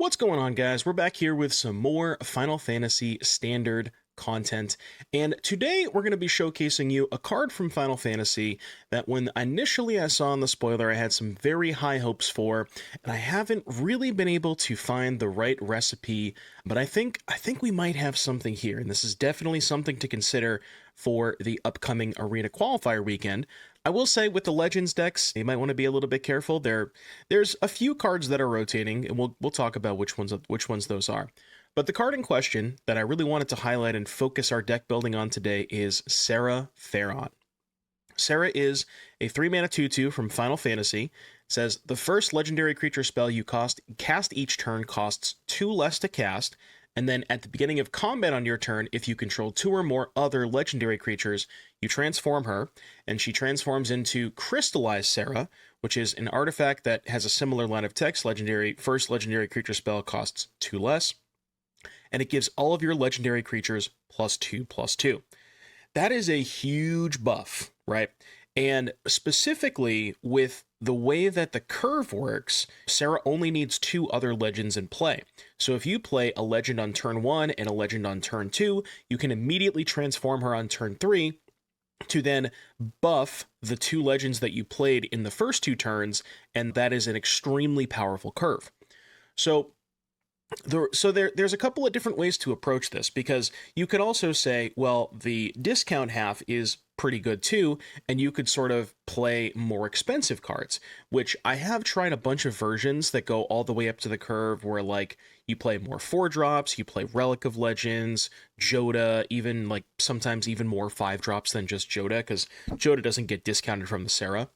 What's going on, guys? We're back here with some more Final Fantasy Standard content, and today we're going to be showcasing you a card from Final Fantasy that when initially I saw in the spoiler I had some very high hopes for, and I haven't really been able to find the right recipe, but I think we might have something here, and this is definitely something to consider for the upcoming Arena Qualifier weekend. I will say with the Legends decks, you might want to be a little bit careful. There's a few cards that are rotating, and we'll talk about which ones those are. But the card in question that I really wanted to highlight and focus our deck building on today is Serah Pharaon. Serah is a 3-mana 2/2 from Final Fantasy. It says, the first legendary creature spell you cast each turn costs 2 less to cast, and then at the beginning of combat on your turn, if you control 2 or more other legendary creatures, you transform her, and she transforms into Crystallized Serah, which is an artifact that has a similar line of text. First legendary creature spell costs 2 less, and it gives all of your legendary creatures +2/+2. That is a huge buff, right? And specifically with the way that the curve works, Serah only needs 2 other legends in play. So if you play a legend on turn 1 and a legend on turn 2, you can immediately transform her on turn 3 to then buff the 2 legends that you played in the first 2 turns, and that is an extremely powerful curve. There's a couple of different ways to approach this, because you could also say, well, the discount half is pretty good too, and you could sort of play more expensive cards, which I have tried a bunch of versions that go all the way up to the curve where, like, you play more 4-drops, you play Relic of Legends, Joda, even, like, sometimes even more 5-drops than just Joda, because Joda doesn't get discounted from the Serah.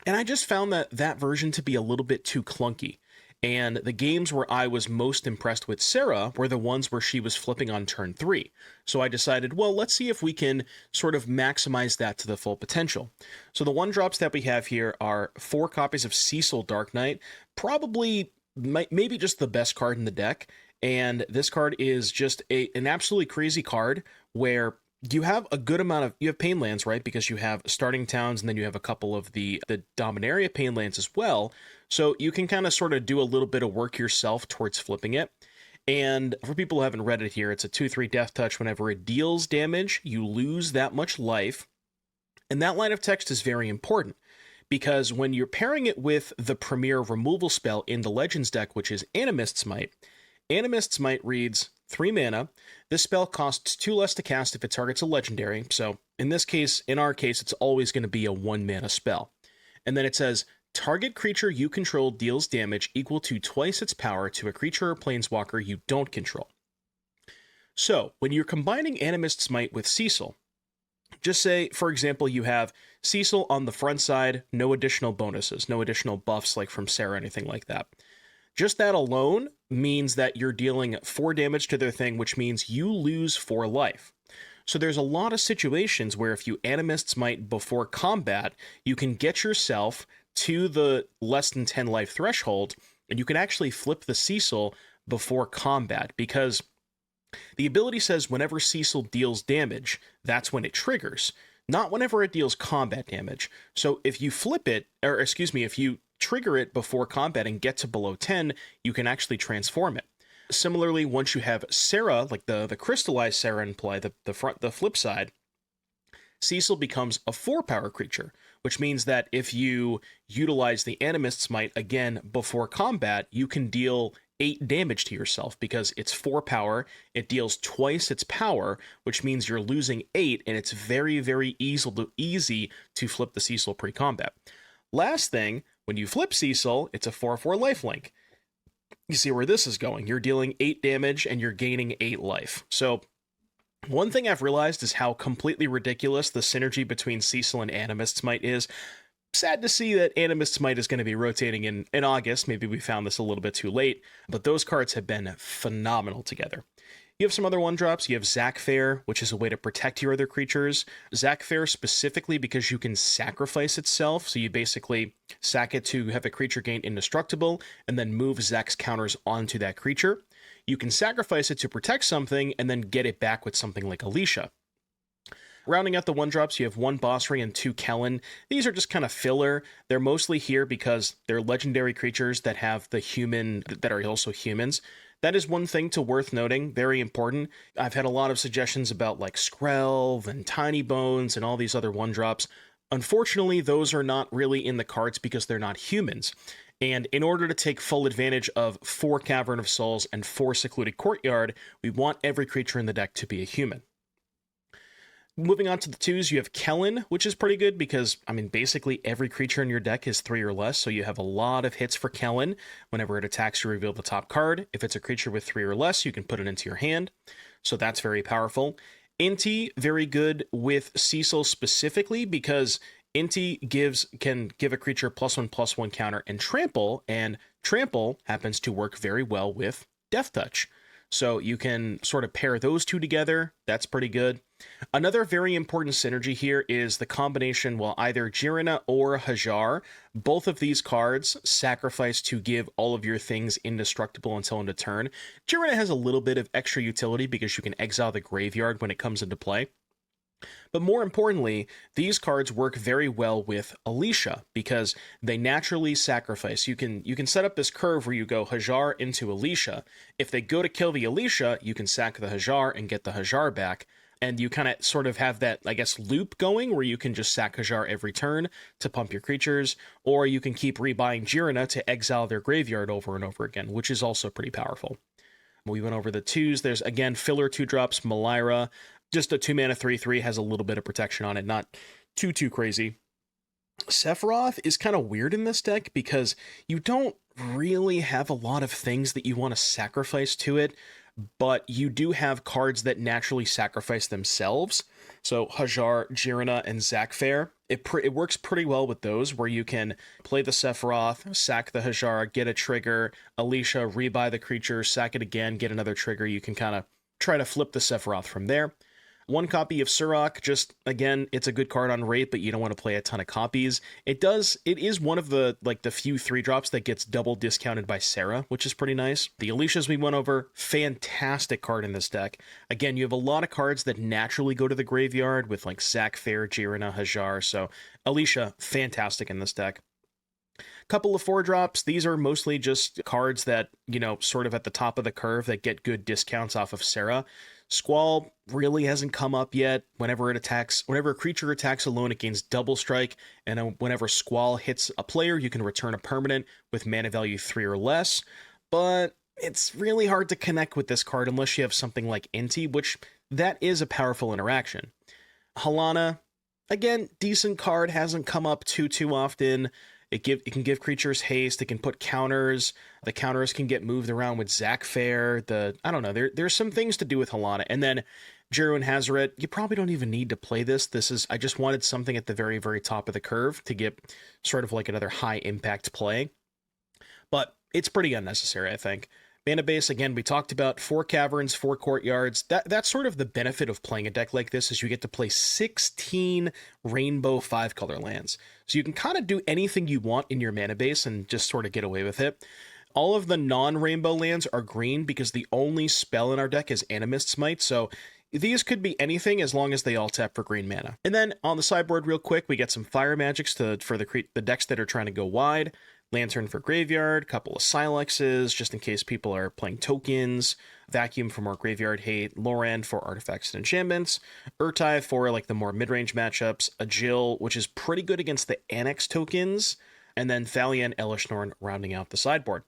And I just found that version to be a little bit too clunky. And the games where I was most impressed with Serah were the ones where she was flipping on turn 3. So I decided, well, let's see if we can sort of maximize that to the full potential. So the 1-drops that we have here are 4 copies of Cecil Dark Knight, maybe just the best card in the deck. And this card is just an absolutely crazy card where you have a good amount of, you have pain lands, right? Because you have starting towns, and then you have a couple of the Dominaria pain lands as well. So you can kind of sort of do a little bit of work yourself towards flipping it. And for people who haven't read it here, it's a 2/3 death touch. Whenever it deals damage, you lose that much life. And that line of text is very important, because when you're pairing it with the premier removal spell in the Legends deck, which is Animist's Might, Animist's Might reads 3 mana. This spell costs 2 less to cast if it targets a legendary. So in our case, it's always going to be a 1-mana spell. And then it says, target creature you control deals damage equal to twice its power to a creature or planeswalker you don't control. So when you're combining Animist's Might with Cecil, just say, for example, you have Cecil on the front side, no additional bonuses, no additional buffs like from Serah or anything like that. Just that alone means that you're dealing 4 damage to their thing, which means you lose 4 life. So there's a lot of situations where if you Animist's Might before combat, you can get yourself to the less than 10 life threshold, and you can actually flip the Cecil before combat, because the ability says whenever Cecil deals damage, that's when it triggers, not whenever it deals combat damage. So if you if you trigger it before combat and get to below 10, you can actually transform it. Similarly, once you have Serah, like the crystallized Serah in play, the flip side, Cecil becomes a 4-power creature, which means that if you utilize the Animist's Might again before combat, you can deal 8 damage to yourself, because it's 4 power, it deals twice its power, which means you're losing 8, and it's very, very easy to flip the Cecil pre-combat. Last thing, when you flip Cecil, it's a 4/4 lifelink. You see where this is going. You're dealing 8 damage and you're gaining 8 life. So one thing I've realized is how completely ridiculous the synergy between Cecil and Animist's Might is. Sad to see that Animist's Might is going to be rotating in August. Maybe we found this a little bit too late, but those cards have been phenomenal together. You have some other 1-drops. You have Zack Fair, which is a way to protect your other creatures. Zack Fair specifically because you can sacrifice itself. So you basically sack it to have a creature gain indestructible and then move Zack's counters onto that creature. You can sacrifice it to protect something and then get it back with something like Alicia. Rounding out the 1-drops, you have 1 Boss Ring and 2 Kellen. These are just kind of filler. They're mostly here because they're legendary creatures that have the human, that are also humans. That is one thing to worth noting, very important. I've had a lot of suggestions about like Skrelv and Tiny Bones and all these other 1-drops. Unfortunately, those are not really in the cards because they're not humans. And in order to take full advantage of 4 Cavern of Souls and 4 Secluded Courtyard, we want every creature in the deck to be a human. Moving on to the 2s, you have Kellen, which is pretty good because, I mean, basically every creature in your deck is 3 or less, so you have a lot of hits for Kellen. Whenever it attacks, you reveal the top card. If it's a creature with 3 or less, you can put it into your hand, so that's very powerful. Inti, very good with Cecil specifically because Inti can give a creature +1/+1 counter and trample happens to work very well with Death Touch. So you can sort of pair those two together. That's pretty good. Another very important synergy here is the combination, well, either Jirina or Hajar. Both of these cards sacrifice to give all of your things indestructible until end of turn. Jirina has a little bit of extra utility because you can exile the graveyard when it comes into play. But more importantly, these cards work very well with Alicia because they naturally sacrifice. You can set up this curve where you go Hajar into Alicia. If they go to kill the Alicia, you can sack the Hajar and get the Hajar back. And you kind of sort of have that, I guess, loop going where you can just sack Hajar every turn to pump your creatures, or you can keep rebuying Jirina to exile their graveyard over and over again, which is also pretty powerful. We went over the 2s. There's, again, filler 2-drops, Melira. Just a 2-mana 3/3, has a little bit of protection on it, not too crazy. Sephiroth is kind of weird in this deck because you don't really have a lot of things that you want to sacrifice to it, but you do have cards that naturally sacrifice themselves. So Hajar, Jirina, and Zack Fair, it works pretty well with those, where you can play the Sephiroth, sack the Hajar, get a trigger, Alicia, rebuy the creature, sack it again, get another trigger. You can kind of try to flip the Sephiroth from there. 1 copy of Serah, just, again, it's a good card on rate, but you don't want to play a ton of copies. It is one of the few 3-drops that gets double discounted by Serah, which is pretty nice. The Alicias we went over, fantastic card in this deck. Again, you have a lot of cards that naturally go to the graveyard with like Zack Fair, Jirina, Hajar, so Alicia, fantastic in this deck. Couple of 4-drops. These are mostly just cards that, sort of at the top of the curve that get good discounts off of Serah. Squall really hasn't come up yet. Whenever a creature attacks alone, it gains double strike, and whenever Squall hits a player, you can return a permanent with mana value 3 or less. But it's really hard to connect with this card unless you have something like Inti, which that is a powerful interaction. Halana, again, decent card, hasn't come up too often. It can give creatures haste. It can put counters. The counters can get moved around with Zack Fair. I don't know. There's some things to do with Halana. And then Djeru and Hazoret, you probably don't even need to play this. I just wanted something at the very, very top of the curve to get sort of like another high impact play. But it's pretty unnecessary, I think. Mana base, again, we talked about 4 caverns, 4 courtyards. That's sort of the benefit of playing a deck like this, is you get to play 16 rainbow 5-color lands. So you can kind of do anything you want in your mana base and just sort of get away with it. All of the non-rainbow lands are green because the only spell in our deck is Animist Smite, so these could be anything as long as they all tap for green mana. And then on the sideboard real quick, we get some fire magics for the decks that are trying to go wide. Lantern for graveyard, couple of Silexes, just in case people are playing tokens, Vacuum for more graveyard hate, Loran for artifacts and enchantments, Urtai for like the more mid-range matchups, a Jill, which is pretty good against the Annex tokens, and then Thalia and Elishnorn rounding out the sideboard.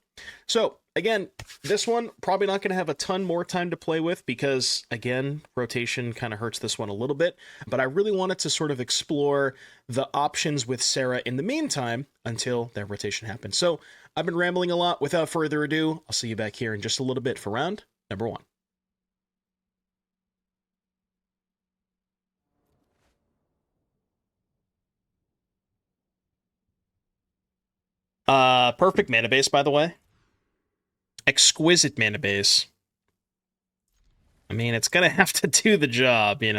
So, again, this one probably not going to have a ton more time to play with because, again, rotation kind of hurts this one a little bit. But I really wanted to sort of explore the options with Serah in the meantime until that rotation happens. So, I've been rambling a lot. Without further ado, I'll see you back here in just a little bit for round number 1. Perfect mana base, by the way. Exquisite mana base. I mean, it's gonna have to do the job, You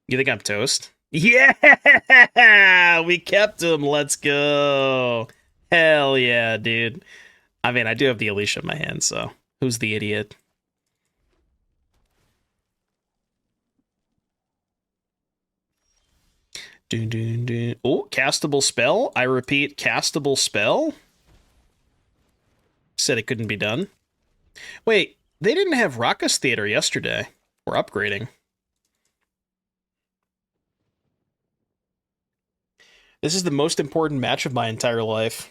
think I'm toast? Yeah! We kept him. Let's go. Hell yeah, dude. I mean, I do have the Alicia in my hand, so who's the idiot? Dun, dun, dun. Oh, castable spell. I repeat, castable spell. Said it couldn't be done. Wait, they didn't have Rakdos Theater yesterday. We're upgrading. This is the most important match of my entire life.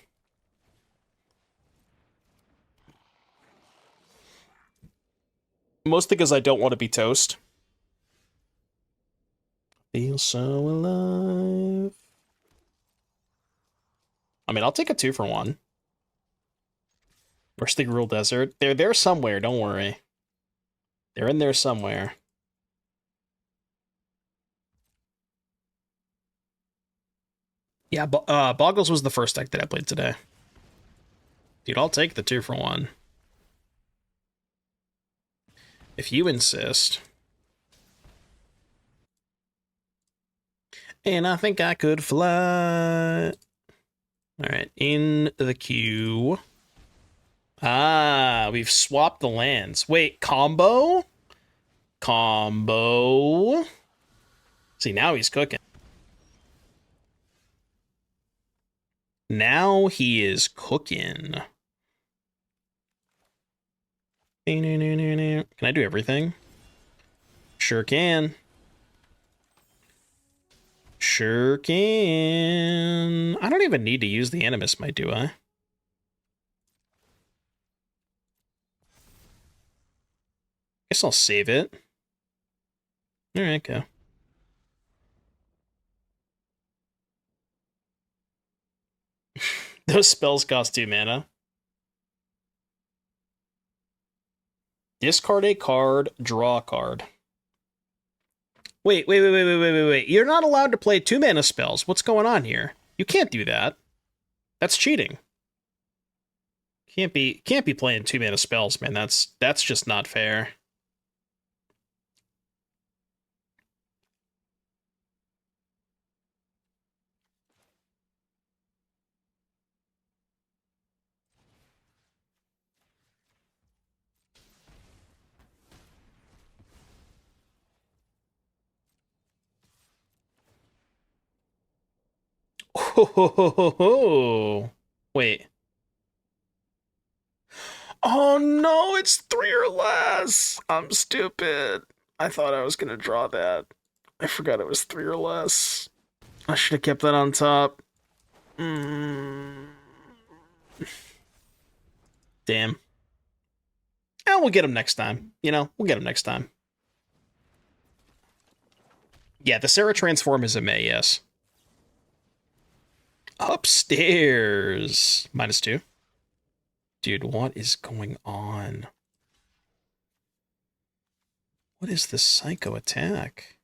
Mostly because I don't want to be toast. Feel so alive. I mean, I'll take a 2-for-1. Where's the Gruul Desert? They're there somewhere, don't worry. They're in there somewhere. Yeah, Boggles was the first deck that I played today. Dude, I'll take the 2-for-1. If you insist. And I think I could fly. Alright, in the queue. Ah, we've swapped the lands. Wait, combo? Combo. See, now he's cooking. Now he is cooking. Can I do everything? Sure can. Sure can. I don't even need to use the Animist, might do I? Guess I'll save it. Alright, go. Those spells cost 2 mana. Discard a card, draw a card. Wait. You're not allowed to play 2 mana spells. What's going on here? You can't do that. That's cheating. Can't be playing 2 mana spells, man. That's just not fair. Oh, wait. Oh no, it's 3 or less. I'm stupid. I thought I was gonna draw that. I forgot it was 3 or less. I should have kept that on top. Damn. And we'll get him next time. You know, we'll get him next time. Yeah, the Serah transform is a May, yes. Upstairs. -2. Dude, what is going on? What is this psycho attack?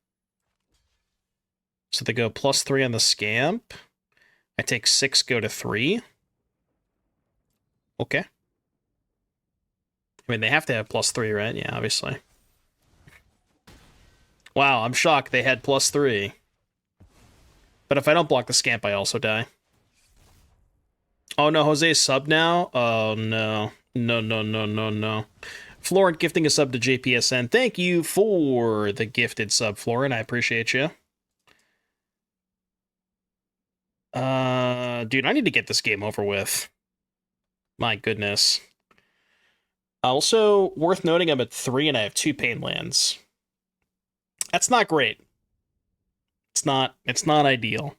So they go +3 on the scamp. I take 6, go to 3. Okay. I mean, they have to have +3, right? Yeah, obviously. Wow, I'm shocked they had +3. But if I don't block the scamp, I also die. Oh no, Jose's sub now? Oh no. No. Florent gifting a sub to JPSN. Thank you for the gifted sub, Florent. I appreciate you. Dude, I need to get this game over with. My goodness. Also, worth noting, I'm at 3 and I have 2 pain lands. That's not great. It's not ideal.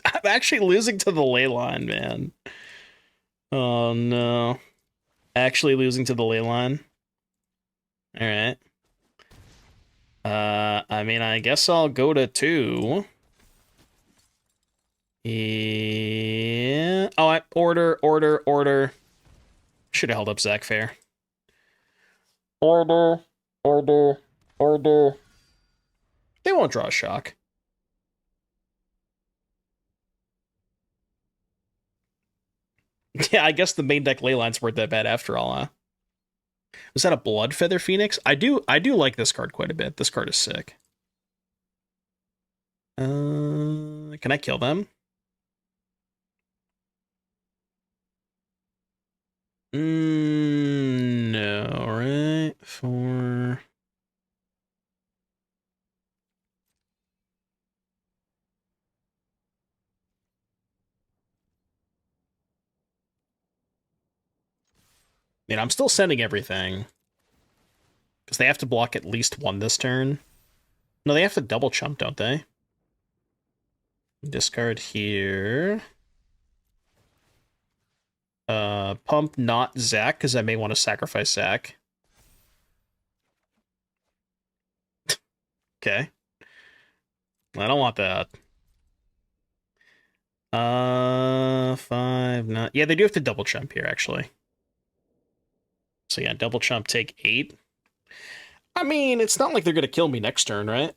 I'm actually losing to the ley line, man. Oh no. Actually losing to the ley line. Alright. I mean, I guess I'll go to 2. Yeah. Oh, order. Should have held up Zack Fair. Order. They won't draw a shock. Yeah, I guess the main deck ley lines weren't that bad after all, huh? Was that a Bloodfeather Phoenix? I do like this card quite a bit. This card is sick. Can I kill them? No, right? 4. And I'm still sending everything. Because they have to block at least one this turn. No, they have to double chump, don't they? Discard here. Pump not Zack, because I may want to sacrifice Zack. Okay. I don't want that. 5, not... Yeah, they do have to double chump here, actually. So yeah, double chump, take 8. I mean, it's not like they're going to kill me next turn, right?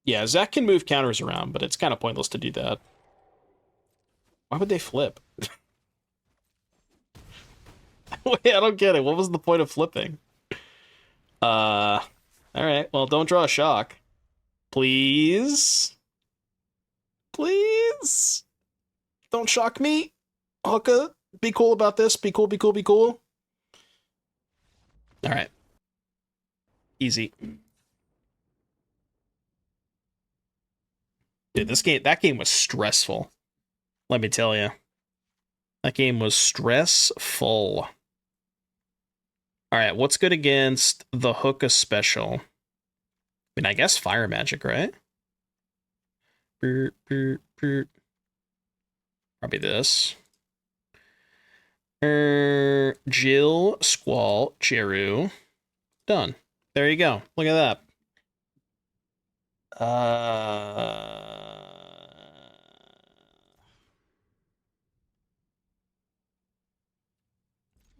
Yeah, Zack can move counters around, but it's kind of pointless to do that. Why would they flip? Wait, I don't get it. What was the point of flipping? Alright, well, don't draw a shock. Please? Please? Don't shock me? Hooka, be cool about this. Be cool, be cool, be cool. Alright. Easy. Dude, that game was stressful. Let me tell you. That game was stressful. Alright, what's good against the Hooka special? I mean, I guess Fire Magic, right? Probably this. Jill, Squall, Djeru. Done. There you go. Look at that.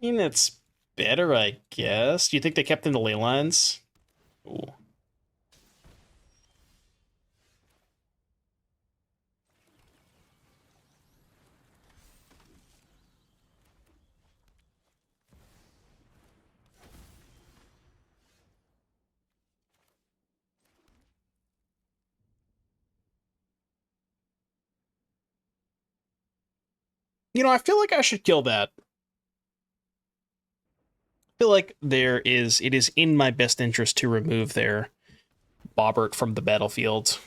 I mean, it's better, I guess. Do you think they kept in the ley lines? Ooh. You know, I feel like I should kill that. I feel like it is in my best interest to remove their Bobbert from the battlefield.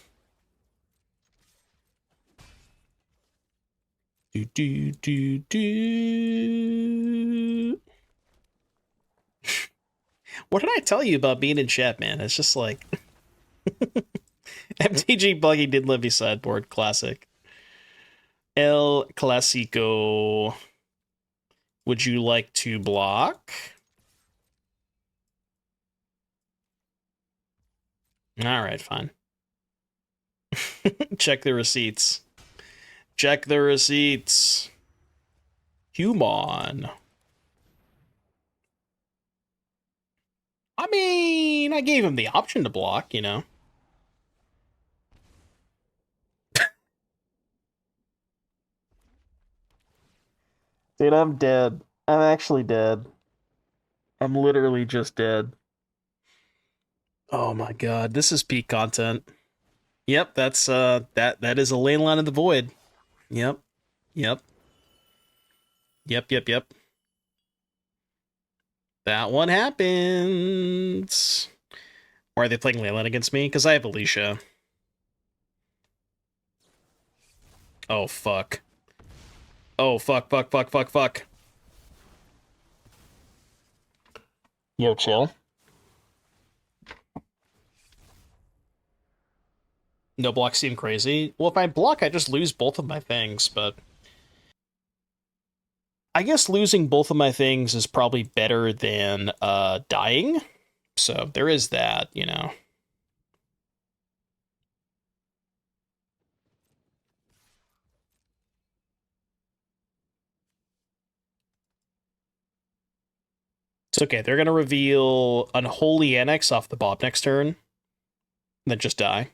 Do do do do. What did I tell you about being in chat, man? It's just like MTG Buggy did let me sideboard. Classic. El Clasico. Would you like to block? Alright, fine. Check the receipts. Check the receipts. Human. I mean, I gave him the option to block, you know. Dude, I'm dead. I'm actually dead. I'm literally just dead. Oh my god, this is peak content. Yep, that's that is a lane line of the void. Yep. Yep. Yep. That one happens. Or are they playing Leyline against me? Because I have Alicia. Oh, fuck. Oh, fuck. Yo, chill. No blocks seem crazy. Well, if I block, I just lose both of my things, but... I guess losing both of my things is probably better than dying. So there is that, you know. It's okay. They're going to reveal Unholy Annex off the Bob next turn. Then just die.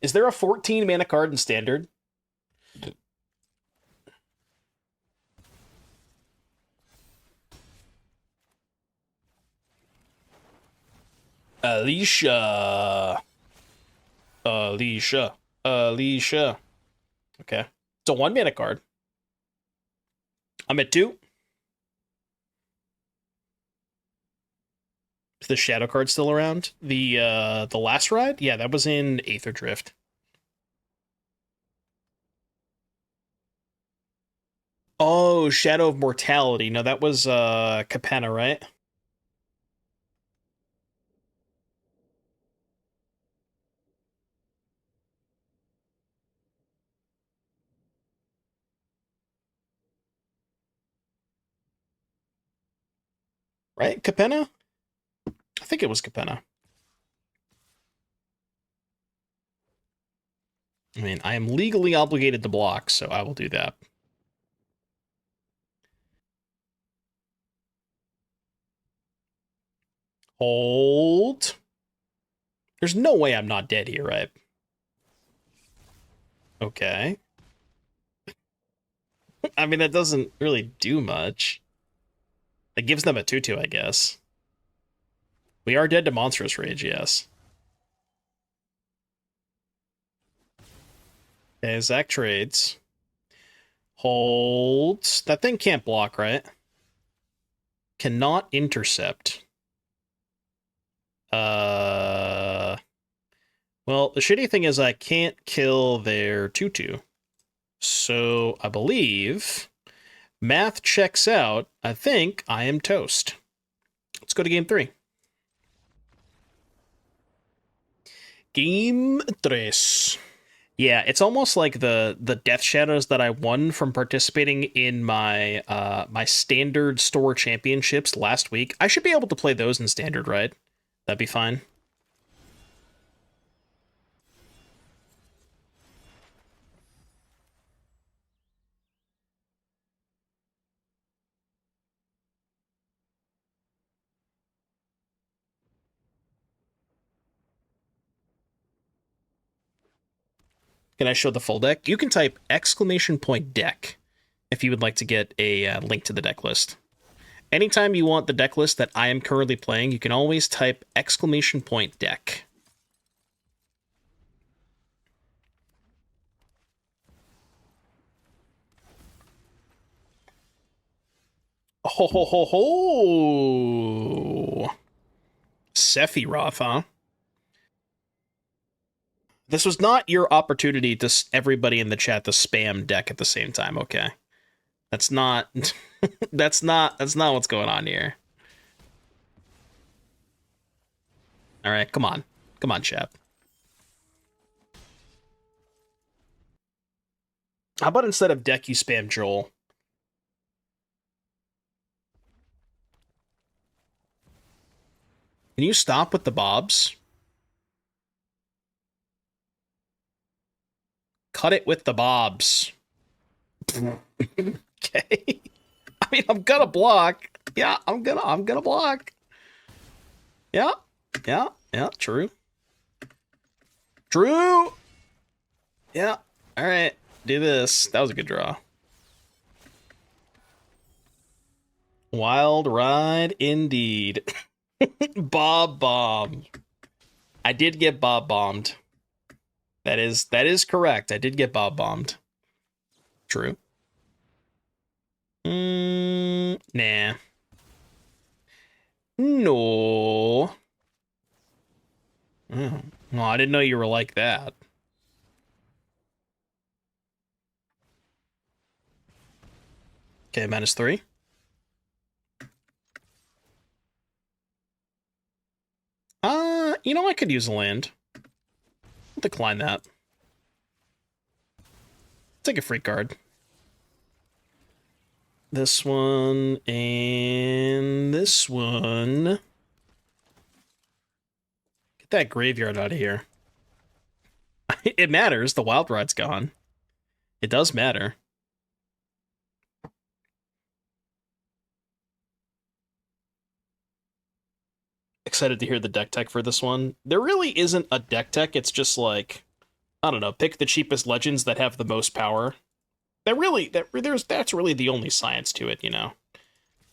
Is there a 14 mana card in Standard? Alicia. Okay. It's a 1 mana card. I'm at 2. Is the Shadow card still around? The last ride? Yeah, that was in Aether Drift. Oh, Shadow of Mortality. No, that was Capenna, right? Right? Capenna? I think it was Capenna. I mean, I am legally obligated to block, so I will do that. Hold. There's no way I'm not dead here, right? Okay. I mean, that doesn't really do much. It gives them a 2-2, I guess. We are dead to Monstrous Rage, yes. Okay, Zack trades. Holds. That thing can't block, right? Cannot intercept. Well, the shitty thing is I can't kill their 2-2. So I believe math checks out. I think I am toast. Let's go to game 3. Game 3. Yeah, it's almost like the Death Shadows that I won from participating in my my standard store championships last week. I should be able to play those in standard, right? That'd be fine. Can I show the full deck? You can type !deck if you would like to get a link to the deck list. Anytime you want the deck list that I am currently playing, you can always type !deck. Ho ho ho ho! Sephiroth, huh? This was not your opportunity to everybody in the chat to spam deck at the same time, okay? That's not that's not what's going on here. All right, come on. Come on, chat. How about instead of deck you spam Joel? Can you stop with the bobs? Cut it with the bobs. Okay. I mean, I'm gonna block. Yeah, I'm gonna block. Yeah. Yeah, true. True. Yeah. All right. Do this. That was a good draw. Wild ride indeed. Bob bombed. I did get Bob bombed. That is correct. I did get Bob bombed. True. Nah. No. Oh. Well, I didn't know you were like that. Okay, -3. You know, I could use a land. I'll decline that. Take a free card. This one and this one. Get that graveyard out of here. It matters. The wild ride's gone. It does matter. Excited to hear the deck tech for this one. There really isn't a deck tech. It's just like, I don't know, pick the cheapest legends that have the most power. That's really the only science to it, you know.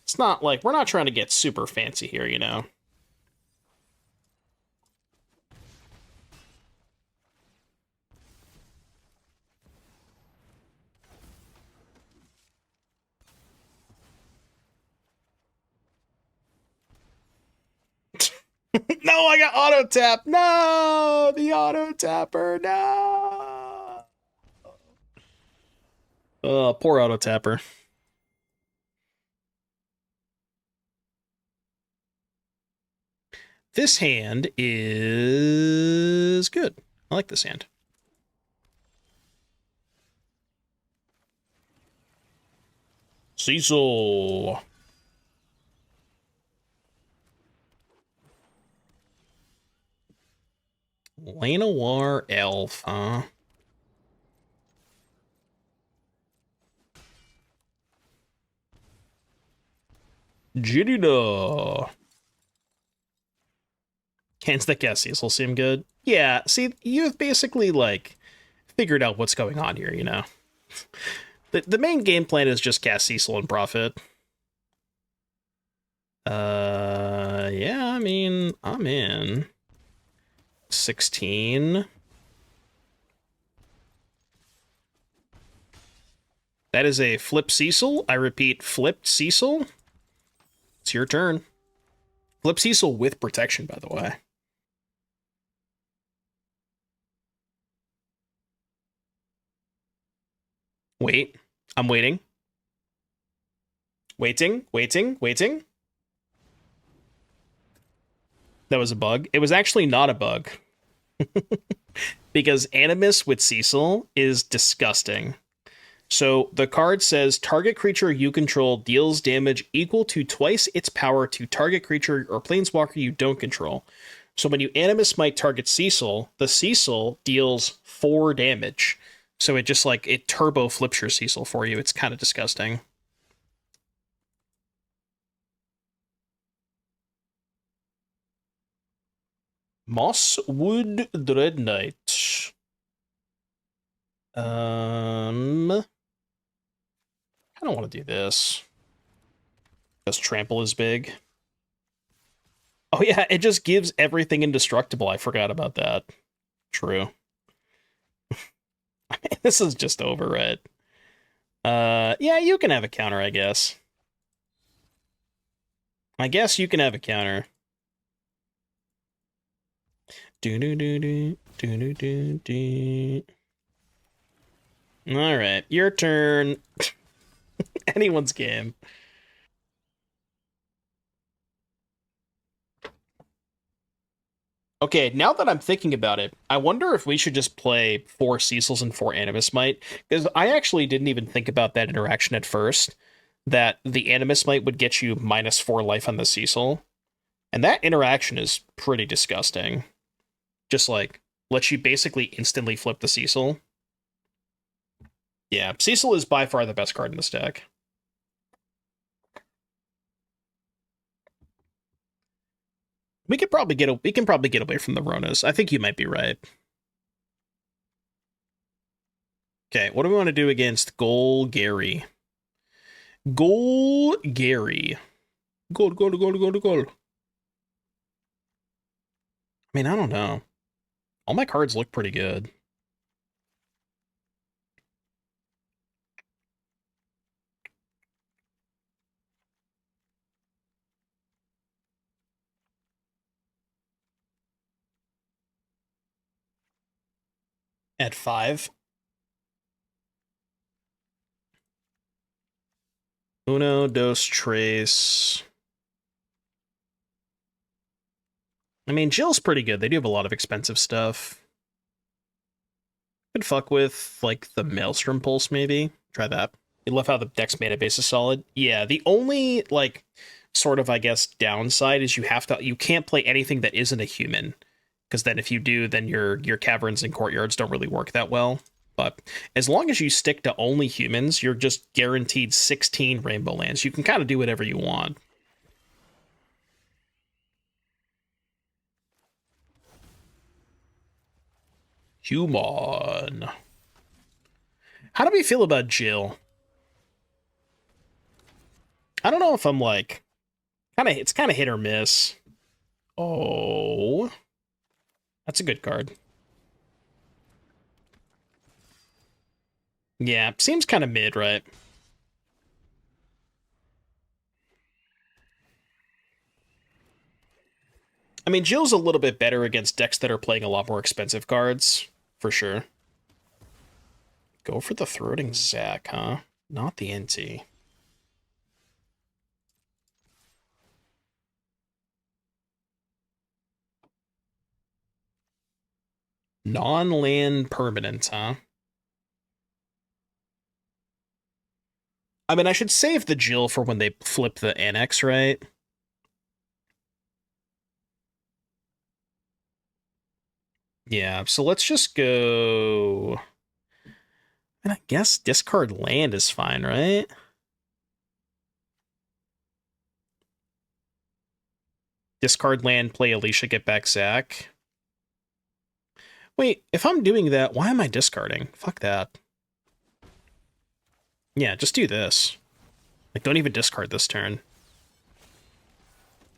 It's not like we're not trying to get super fancy here, you know. No, I got auto tap. No, the auto tapper. No. Oh, poor auto tapper. This hand is good. I like this hand. Cecil. Llanowar Elf, huh? Jirina. Hands that guess Cecil seem good. Yeah, see, you've basically, like, figured out what's going on here, you know? The main game plan is just cast Cecil and profit. Yeah, I mean, I'm in. 16. That is a flip Cecil. I repeat, flipped Cecil. It's your turn. Flip Cecil with protection, by the way. Wait. I'm waiting. Waiting. That was a bug. It was actually not a bug. Because Animist with Cecil is disgusting. So the card says target creature you control deals damage equal to twice its power to target creature or planeswalker you don't control. So when you Animist Might target Cecil, the Cecil deals 4 damage. So it just like it turbo flips your Cecil for you. It's kind of disgusting. Mosswood Dread Knight. I don't want to do this. Because trample is big. Oh yeah, it just gives everything indestructible. I forgot about that. True. This is just over, right? Yeah, you can have a counter, I guess. I guess you can have a counter. Alright, your turn. Anyone's game. Okay, now that I'm thinking about it, I wonder if we should just play 4 Cecils and 4 Animist Might, because I actually didn't even think about that interaction at first, that the Animist Might would get you -4 life on the Cecil, and that interaction is pretty disgusting. Just like, lets you basically instantly flip the Cecil. Yeah, Cecil is by far the best card in this deck. We can probably get away from the Ronas. I think you might be right. Okay, what do we want to do against Golgari? Golgari. Goal. I mean, I don't know. All my cards look pretty good. At 5. Uno, dos, tres. I mean, Jill's pretty good. They do have a lot of expensive stuff. Could fuck with, like, the Maelstrom Pulse, maybe. Try that. You love how the deck's mana base is solid. Yeah, the only, like, sort of, I guess, downside is you can't play anything that isn't a human. Because then if you do, then your caverns and courtyards don't really work that well. But as long as you stick to only humans, you're just guaranteed 16 rainbow lands. You can kind of do whatever you want. Human. How do we feel about Jill? I don't know if I'm like it's kind of hit or miss. Oh, that's a good card. Yeah, seems kind of mid, right? I mean, Jill's a little bit better against decks that are playing a lot more expensive cards, for sure. Go for the Throating Zack, huh? Not the NT. Non-land permanent, huh? I mean, I should save the Jill for when they flip the Annex, right? Yeah, so let's just go... And I guess discard land is fine, right? Discard land, play Alicia, get back Zack. Wait, if I'm doing that, why am I discarding? Fuck that. Yeah, just do this. Like, don't even discard this turn.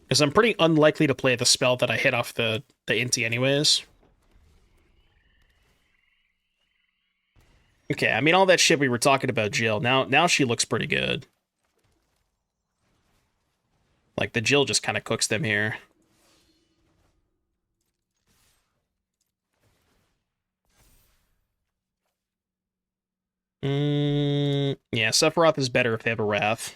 Because I'm pretty unlikely to play the spell that I hit off the Inti anyways. Okay, I mean, all that shit we were talking about Jill, now she looks pretty good. Like, the Jill just kind of cooks them here. Yeah, Sephiroth is better if they have a Wrath.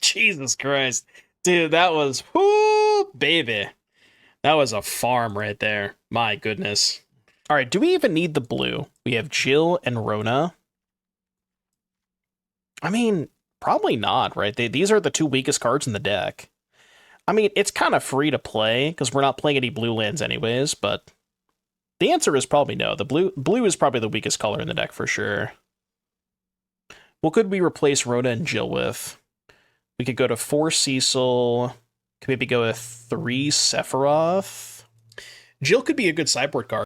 Jesus Christ. Dude, that was... Whoo, baby. That was a farm right there. My goodness. Alright, do we even need the blue? We have Jill and Rona. I mean, probably not, right? These are the two weakest cards in the deck. I mean, it's kind of free to play, because we're not playing any blue lands anyways, but the answer is probably no. The blue is probably the weakest color in the deck for sure. What could we replace Rona and Jill with? We could go to 4 Cecil. Could maybe go with 3 Sephiroth. Jill could be a good sideboard card.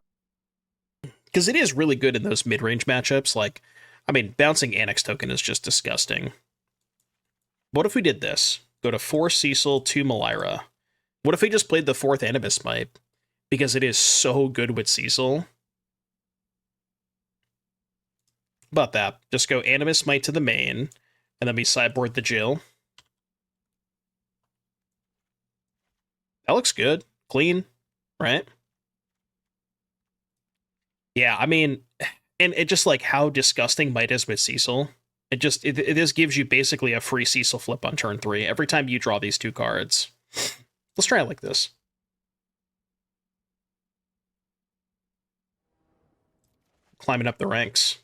Because it is really good in those mid-range matchups. Like, I mean, bouncing Annex token is just disgusting. What if we did this? Go to 4 Cecil, 2 Melira. What if we just played the 4th Animist Might? Because it is so good with Cecil. How about that? Just go Animist Might to the main, and then we sideboard the Jill. That looks good. Clean, right? Yeah, I mean, and it just like how disgusting Might is with Cecil. It just gives you basically a free Cecil flip on turn 3 every time you draw these 2 cards. Let's try it like this. Climbing up the ranks.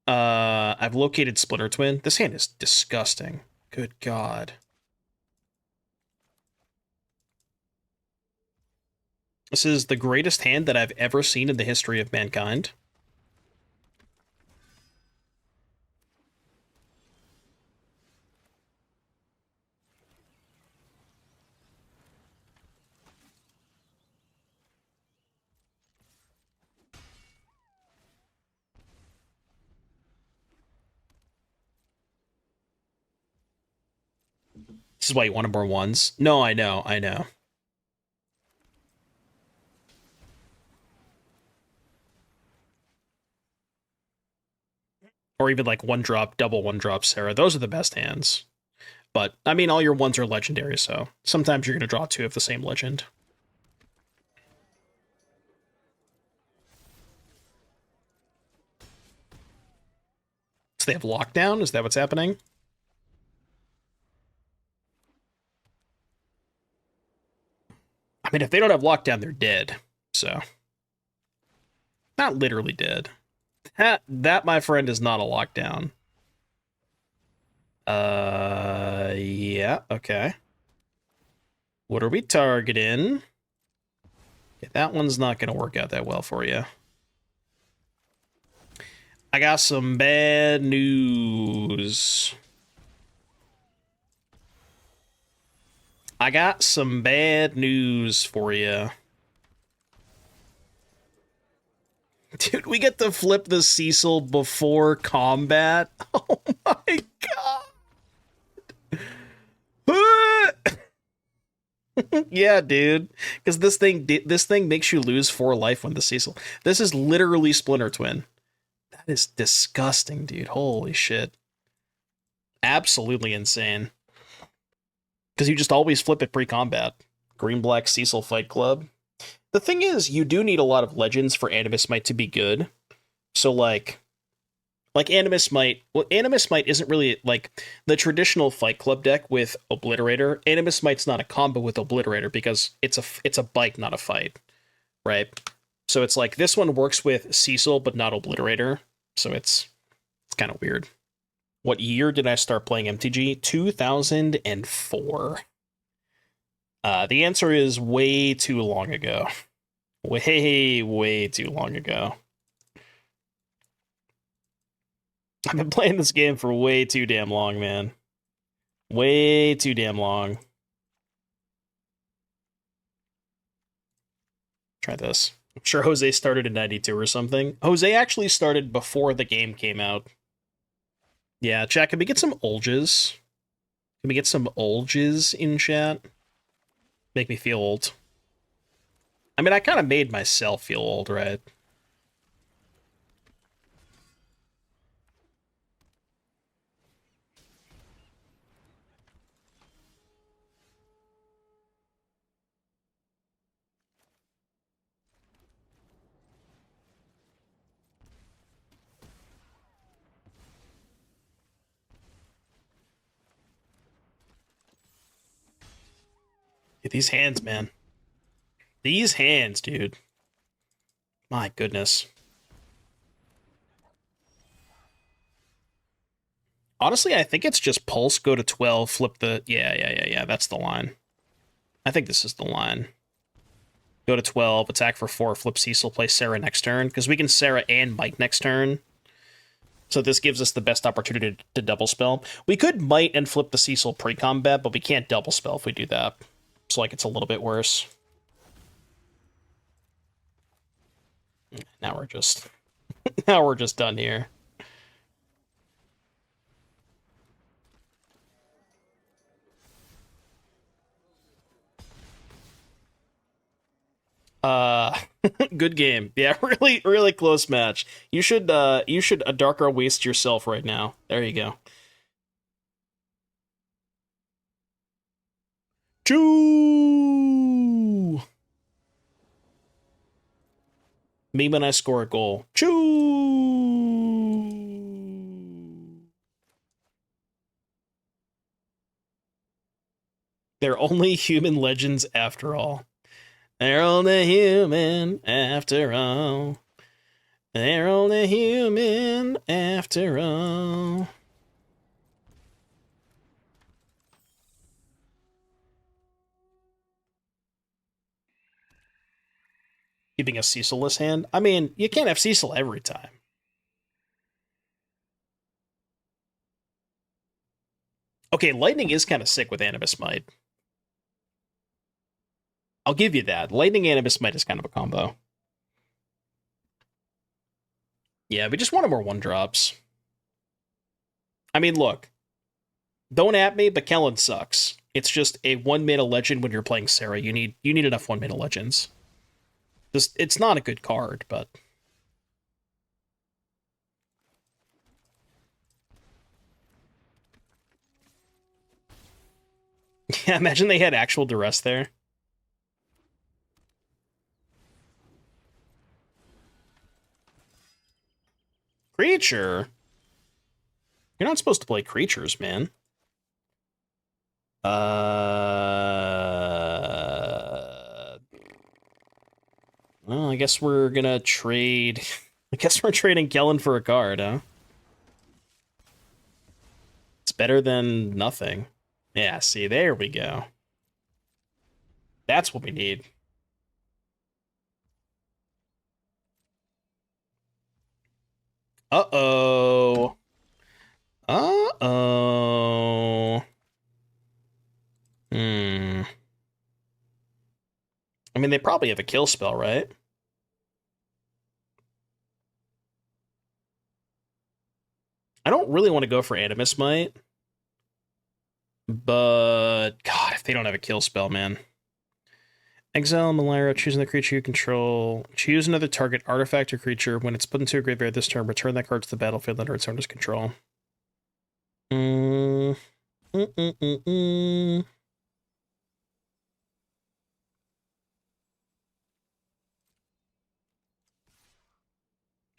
I've located Splinter Twin. This hand is disgusting. Good God. This is the greatest hand that I've ever seen in the history of mankind. This is why you wanted more ones. No, I know. Or even like 1-drop, double 1-drop Serah. Those are the best hands. But, I mean, all your ones are legendary, so sometimes you're going to draw 2 of the same legend. So they have lockdown? Is that what's happening? I mean, if they don't have lockdown, they're dead. So, not literally dead. That, my friend, is not a lockdown. Yeah, okay. What are we targeting? Okay, that one's not going to work out that well for you. I got some bad news. I got some bad news for you. Dude, we get to flip the Cecil before combat? Oh my god! Yeah, dude. Because this thing makes you lose 4 life when the Cecil... This is literally Splinter Twin. That is disgusting, dude. Holy shit. Absolutely insane. Because you just always flip it pre-combat. Green-black Cecil Fight Club. The thing is, you do need a lot of legends for Animist Might to be good. So, like Like Animist Might, well, Animist Might isn't really like the traditional Fight Club deck with Obliterator. Animist Might's not a combo with Obliterator because it's a bite, not a fight, right? So it's like this one works with Cecil but not Obliterator, so it's kind of weird. What year did I start playing MTG? 2004. The answer is way too long ago. Way too long ago. I've been playing this game for way too damn long, man. Way too damn long. Try this. I'm sure Jose started in 92 or something. Jose actually started before the game came out. Yeah, chat, can we get some Olges? Can we get some Olges in chat? Make me feel old. I mean, I kind of made myself feel old, right? These hands, man. These hands, dude. My goodness. Honestly, I think it's just Pulse, go to 12, flip the... Yeah, that's the line. I think this is the line. Go to 12, attack for 4, flip Cecil, play Serah next turn, because we can Serah and Might next turn. So this gives us the best opportunity to double spell. We could Might and flip the Cecil pre-combat, but we can't double spell if we do that. So, like, it's a little bit worse. Now we're just... now we're just done here. Good game. Yeah, really close match. You should a darker waste yourself right now. There you go. Choo! Me when I score a goal. Choo! They're only human legends after all. They're only human after all. They're only human after all. Keeping a Cecil-less hand? I mean, you can't have Cecil every time. Okay, Lightning is kind of sick with Animist Might. I'll give you that. Lightning Animist Might is kind of a combo. Yeah, we just wanted more 1-drops. I mean, look. Don't at me, but Kellen sucks. It's just a 1-mana legend when you're playing Serah. You need enough 1-mana legends. It's not a good card, but... yeah, imagine they had actual duress there. Creature? You're not supposed to play creatures, man. Well, I guess we're gonna trade... I guess we're trading Kellen for a card, huh? It's better than nothing. Yeah, see, there we go. That's what we need. Uh-oh. Uh-oh. I mean, they probably have a kill spell, right? I don't really want to go for Animist Might. But, God, if they don't have a kill spell, man. Exile Melira, choosing the creature you control. Choose another target artifact or creature. When it's put into a graveyard this turn, return that card to the battlefield under its owner's control. Okay,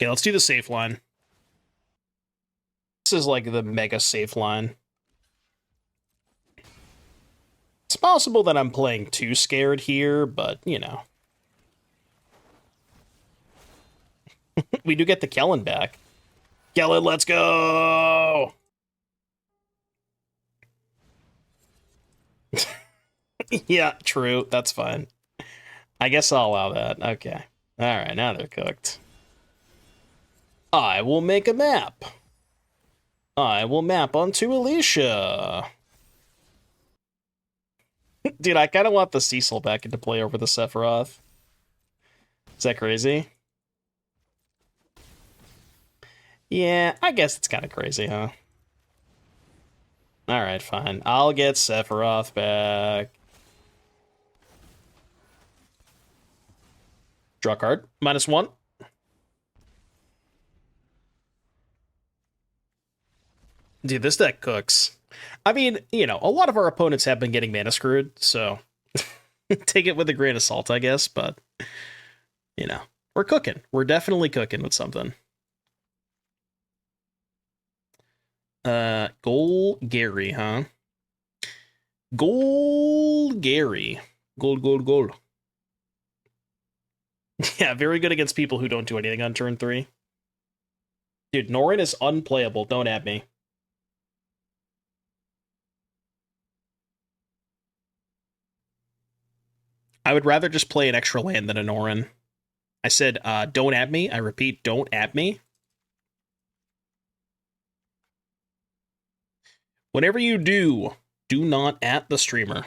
let's do the safe line. This is like the mega safe line. It's possible that I'm playing too scared here, but, you know. We do get the Kellen back. Kellen, let's go! Yeah, true. That's fine. I guess I'll allow that. Okay. Alright, now they're cooked. I will make a map. I will map onto Alicia. Dude, I kind of want the Cecil back into play over the Sephiroth. Is that crazy? Yeah, I guess it's kind of crazy, huh? Alright, fine. I'll get Sephiroth back. Draw card. -1. Dude, this deck cooks. I mean, you know, a lot of our opponents have been getting mana screwed, so take it with a grain of salt, I guess, but, you know, we're cooking. We're definitely cooking with something. Golgari, huh? Golgari. Gold. Yeah, very good against people who don't do anything on turn 3. Dude, Norin is unplayable. Don't at me. I would rather just play an extra land than a Norin. I said, don't at me. I repeat, don't at me. Whenever you do not at the streamer.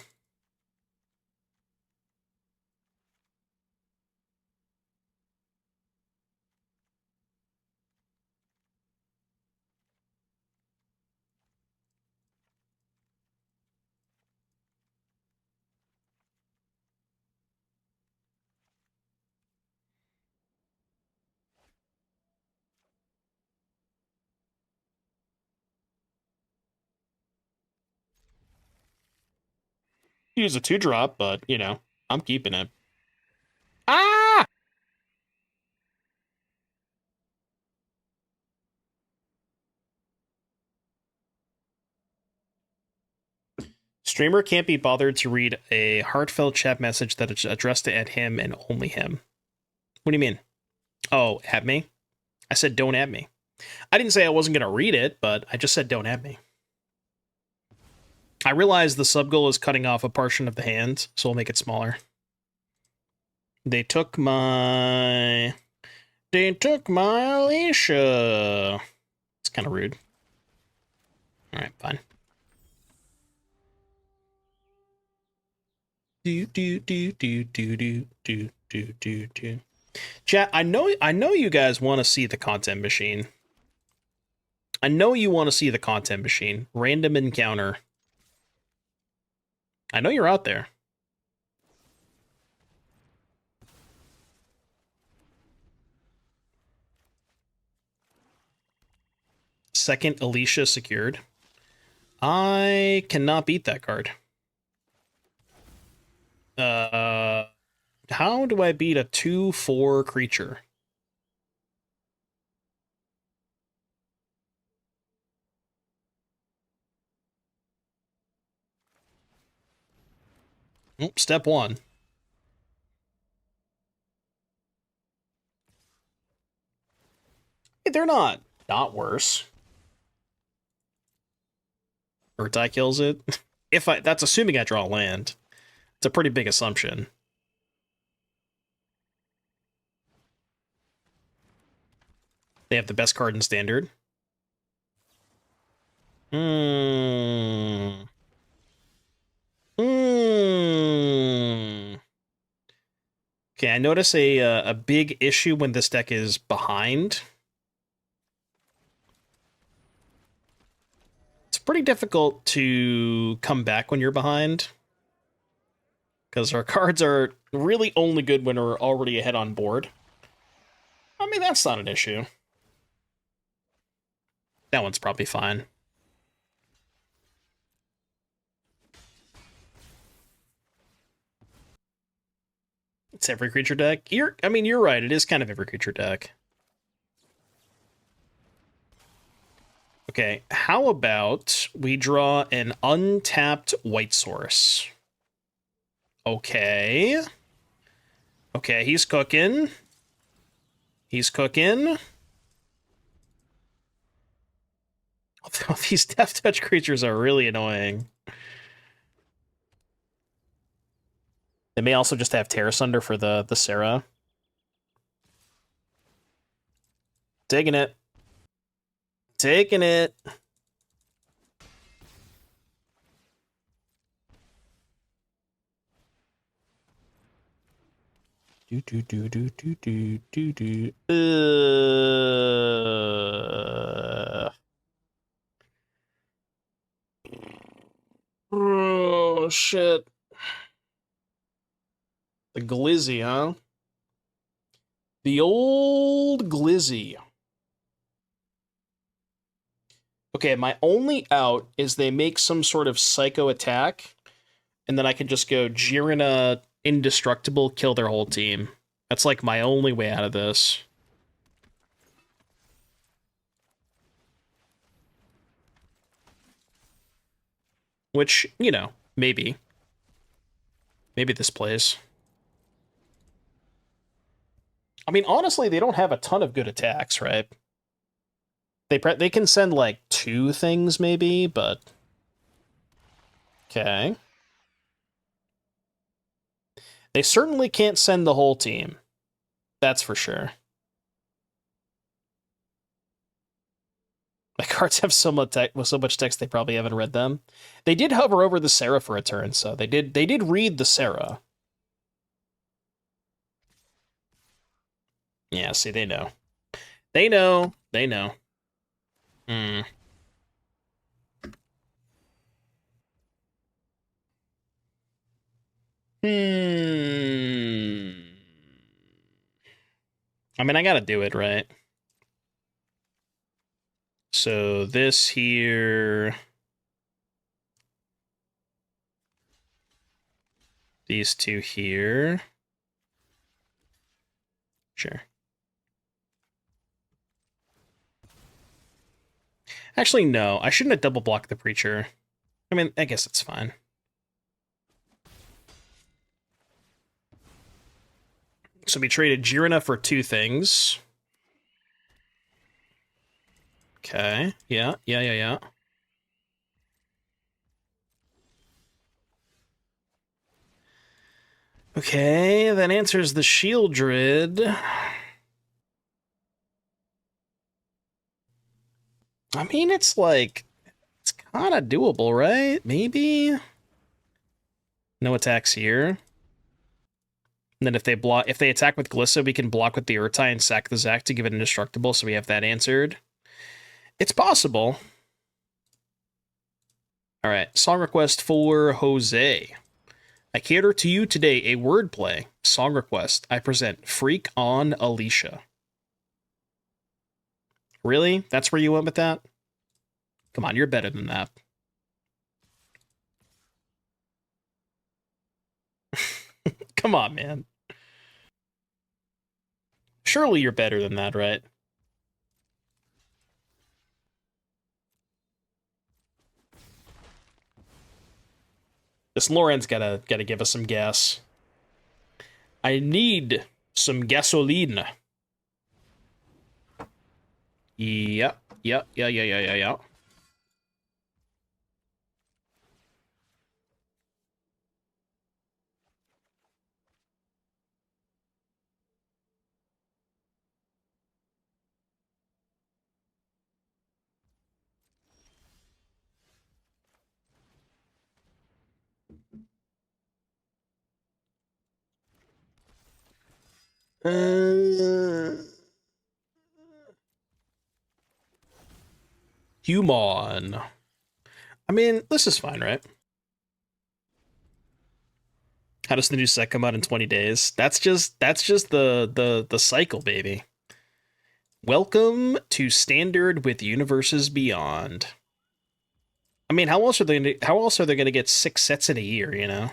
Use a 2-drop, but, you know, I'm keeping it. Ah! Streamer can't be bothered to read a heartfelt chat message that is addressed at him and only him. What do you mean? Oh, at me? I said don't at me. I didn't say I wasn't going to read it, but I just said don't at me. I realize the sub goal is cutting off a portion of the hand, so we'll make it smaller. They took my Alicia. It's kind of rude. All right, fine. Do. Chat, I know you guys want to see the content machine. I know you want to see the content machine. Random encounter. I know you're out there. Second Alicia secured. I cannot beat that card. How do I beat a 2/4 creature? Oh, step 1. Hey, they're not worse. Urtai kills it. That's assuming I draw land. It's a pretty big assumption. They have the best card in Standard. Okay, I notice a big issue when this deck is behind. It's pretty difficult to come back when you're behind, because our cards are really only good when we're already ahead on board. I mean, that's not an issue. That one's probably fine. It's every creature deck. You're right. It is kind of every creature deck. Okay, how about we draw an untapped white source? Okay. Okay, he's cooking. He's cooking. These Death Touch creatures are really annoying. They may also just have Terra Sunder for the Serah. Taking it. Taking it. Do do do do do do do do. Oh shit. The Glizzy, huh? The old Glizzy. Okay, my only out is they make some sort of psycho attack, and then I can just go Jirina indestructible, kill their whole team. That's like my only way out of this. Which, you know, maybe. Maybe this plays. I mean, honestly, they don't have a ton of good attacks, right? They can send, like, 2 things, maybe, but... Okay. They certainly can't send the whole team. That's for sure. My cards have so much text they probably haven't read them. They did hover over the Serah for a turn, so they did read the Serah. Yeah, see, they know. They know. They know. Hmm. I mean, I gotta do it, right? So this here... These 2 here. Sure. Actually, no. I shouldn't have double blocked the Preacher. I mean, I guess it's fine. So we traded Jirina for 2 things. Okay. Yeah. Okay, that answers the Shield Druid. I mean, it's like... It's kind of doable, right? Maybe? No attacks here. And then if they attack with Glissa, we can block with the Urtai and sack the Zack to give it indestructible, so we have that answered. It's possible. Alright, song request for Jose. I cater to you today a wordplay. Song request. I present Freak on Alicia. Really? That's where you went with that? Come on, you're better than that. Come on, man. Surely you're better than that, right? This Lauren's gotta give us some gas. I need some gasoline. Yeah. Human. I mean, this is fine, right? How does the new set come out in 20 days? That's just the cycle, baby. Welcome to Standard with Universes Beyond. I mean, how else are they gonna get 6 sets in a year, you know?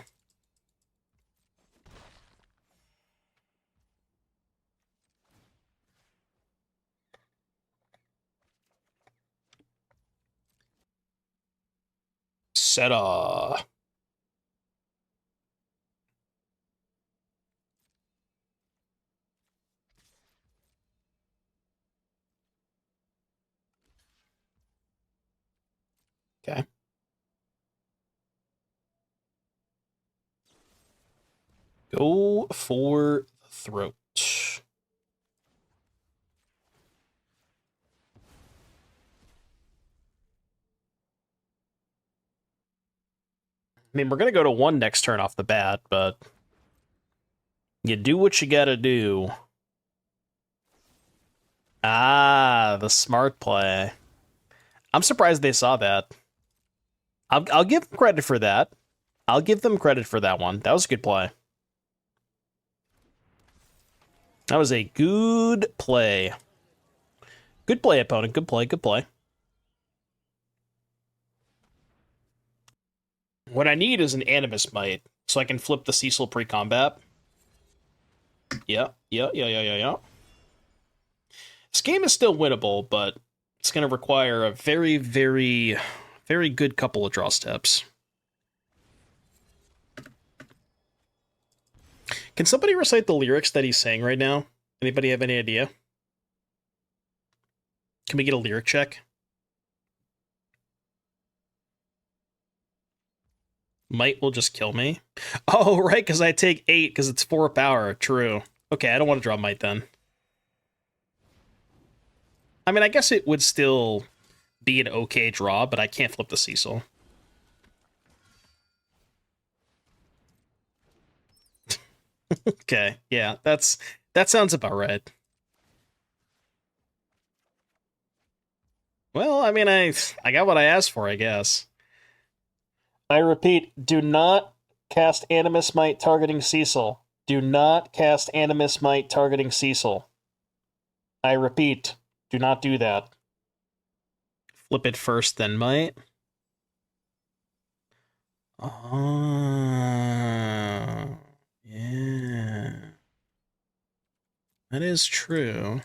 Serah. Okay. Go for the throat. I mean, we're going to go to 1 next turn off the bat, but you do what you gotta do. Ah, the smart play. I'm surprised they saw that. I'll give them credit for that. I'll give them credit for that one. That was a good play. That was a good play. Good play, opponent. Good play, good play. What I need is an Animist Might, so I can flip the Cecil pre-combat. Yeah. This game is still winnable, but it's going to require a very, very, very good couple of draw steps. Can somebody recite the lyrics that he's saying right now? Anybody have any idea? Can we get a lyric check? Might will just kill me. Oh, right, because I take 8 because it's 4 power. True. Okay, I don't want to draw Might then. I mean, I guess it would still be an okay draw, but I can't flip the Cecil. Okay, yeah, that sounds about right. Well, I mean, I got what I asked for, I guess. I repeat, do not cast Animist Might targeting Cecil. Do not cast Animist Might targeting Cecil. I repeat, do not do that. Flip it first, then Might. Oh, yeah. That is true.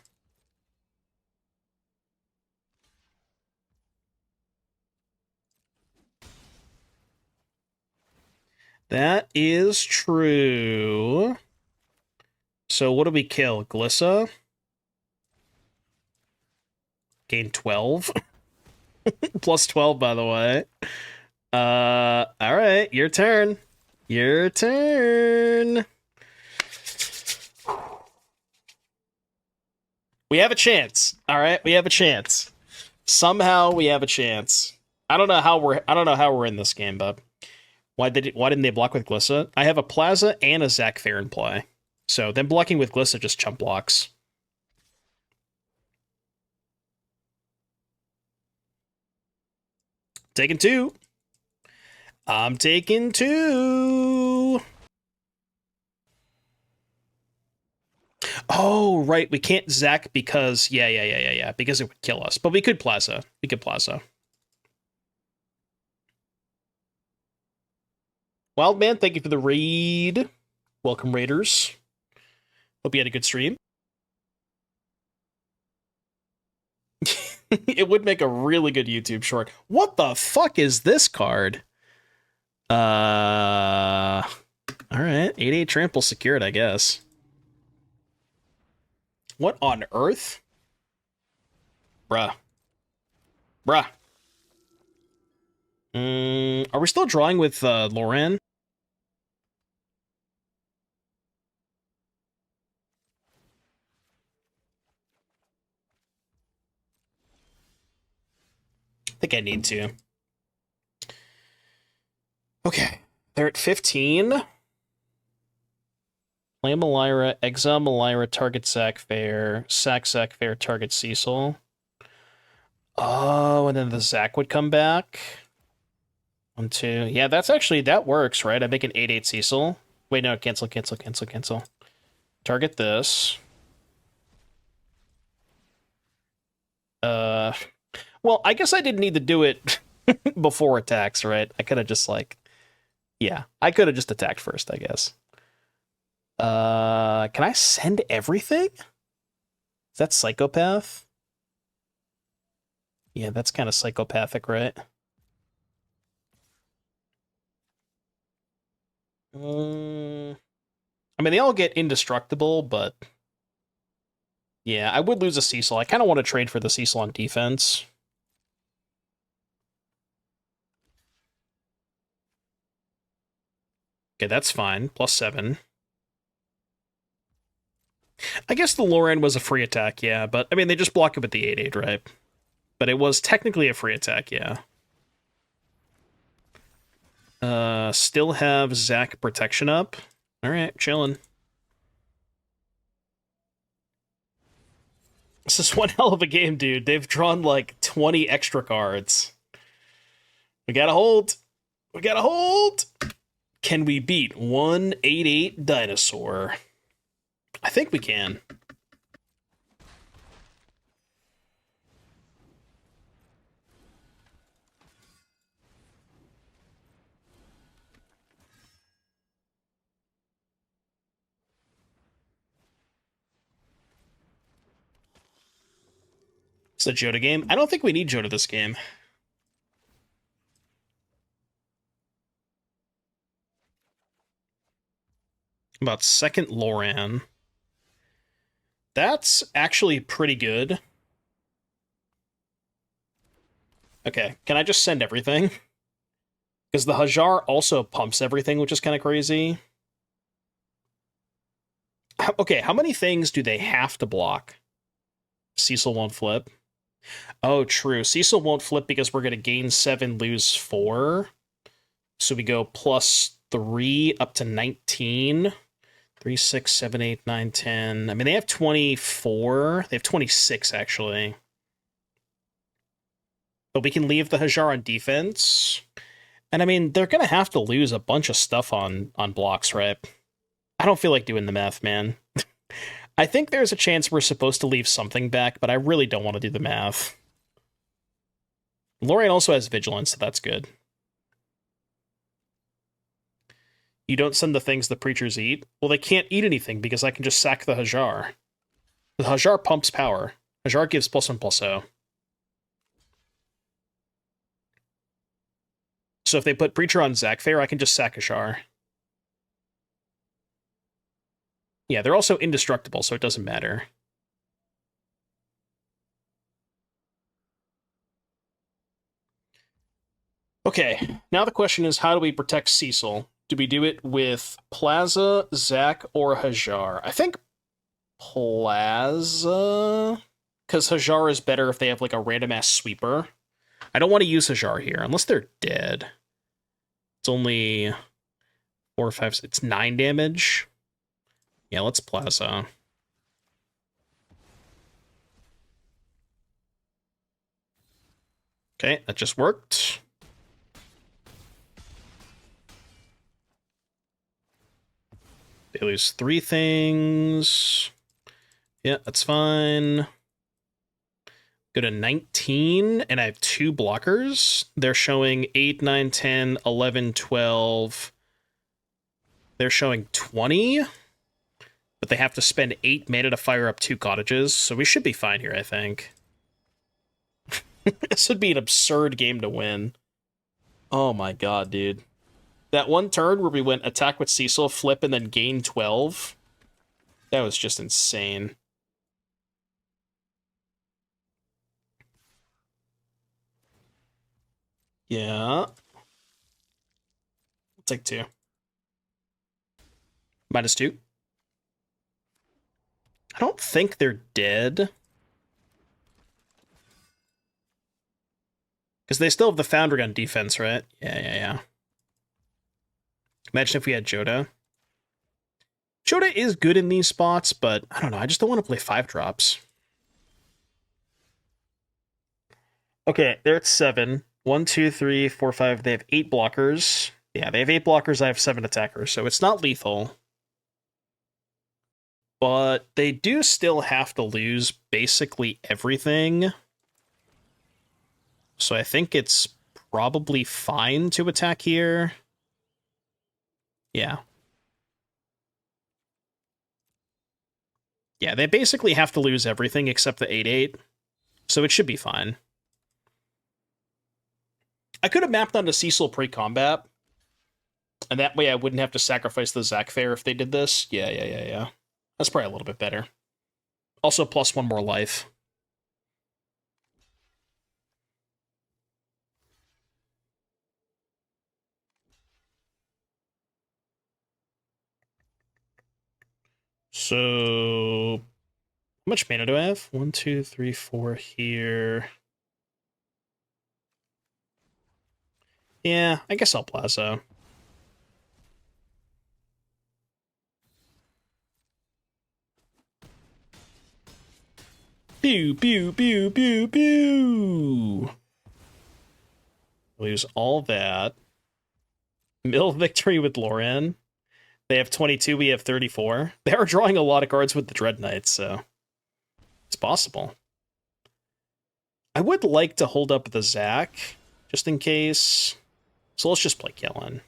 That is true. So what do we kill? Glissa? Gain 12. Plus 12, by the way. Alright, your turn. Your turn. We have a chance. Alright, we have a chance. Somehow we have a chance. I don't know how we're in this game, but why didn't they block with Glissa? I have a Plaza and a Zack Fair in play. So them blocking with Glissa just chump blocks. Taking 2. I'm taking 2. Oh, right. We can't Zack because yeah. Because it would kill us. But we could Plaza. We could Plaza. Wildman, thank you for the raid. Welcome, Raiders. Hope you had a good stream. It would make a really good YouTube short. What the fuck is this card? Alright. 8/8 trample secured, I guess. What on earth? Bruh. Are we still drawing with Loran? I think I need to. Okay. They're at 15. Play Melira, exile Melira, target Zack Fair, sack Zack Fair, target Cecil. Oh, and then the Zack would come back. 1, 2. Yeah, that works, right? I make an 8/8 Cecil. Wait, no, cancel. Target this. Well, I guess I didn't need to do it before attacks, right? I could have just I could have just attacked first, I guess. Can I send everything? Is that psychopath? Yeah, that's kind of psychopathic, right? I mean, they all get indestructible, but yeah, I would lose a Cecil. I kind of want to trade for the Cecil on defense. Okay, that's fine. +7. I guess the Loran was a free attack, yeah, but I mean, they just block it with the 8/8, right? But it was technically a free attack, yeah. Still have Zack protection up. Alright, chilling. This is one hell of a game, dude. They've drawn like 20 extra cards. We gotta hold. We gotta hold. Can we beat 1/8/8 Dinosaur? I think we can. It's a Joda game. I don't think we need Joda this game. About second Loran. That's actually pretty good. Okay, can I just send everything? Because the Hajar also pumps everything, which is kind of crazy. Okay, how many things do they have to block? Cecil won't flip. Oh, true. Cecil won't flip because we're going to gain 7, lose 4. So we go +3 up to 19. 3, 6, 7, 8, 9, 10. I mean, they have 24. They have 26, actually. But we can leave the Hajar on defense. And I mean, they're going to have to lose a bunch of stuff on blocks, right? I don't feel like doing the math, man. I think there's a chance we're supposed to leave something back, but I really don't want to do the math. Lorraine also has Vigilance, so that's good. You don't send the things the preachers eat? Well, they can't eat anything because I can just sack the Hajar. The Hajar pumps power. Hajar gives +1/+0. So if they put Preacher on Zack Fair, I can just sack Hajar. Yeah, they're also indestructible, so it doesn't matter. Okay, now the question is, how do we protect Cecil? Do we do it with Plaza, Zack, or Hajar? I think Plaza, because Hajar is better if they have like a random-ass sweeper. I don't want to use Hajar here, unless they're dead. It's only 4, 5, it's 9 damage. Yeah, let's Plaza. Okay, that just worked. They lose 3 things. Yeah, that's fine. Go to 19, and I have 2 blockers. They're showing 8, 9, 10, 11, 12. They're showing 20. But they have to spend 8 mana to fire up 2 cottages, so we should be fine here, I think. This would be an absurd game to win. Oh my god, dude. That one turn where we went attack with Cecil, flip, and then gain 12. That was just insane. Yeah. I'll take 2. -2. I don't think they're dead. Because they still have the Foundry on defense, right? Yeah. Imagine if we had Joda. Joda is good in these spots, but I don't know. I just don't want to play 5-drops. Okay, they're at 7. 1, 2, 3, 4, 5. They have 8 blockers. Yeah, they have 8 blockers. I have 7 attackers, so it's not lethal. But they do still have to lose basically everything. So I think it's probably fine to attack here. Yeah. Yeah, they basically have to lose everything except the 8/8. So it should be fine. I could have mapped onto Cecil pre-combat, And that way I wouldn't have to sacrifice the Zack Fair if they did this. Yeah. That's probably a little bit better. Also, plus 1 more life. So, how much mana do I have? 1, 2, 3, 4 here. Yeah, I guess I'll Plaza. Pew, pew, pew, pew, pew. Lose all that. Mill victory with Loran. They have 22, we have 34. They are drawing a lot of cards with the Dread Knights, so it's possible. I would like to hold up the Zack, just in case. So let's just play Kellen.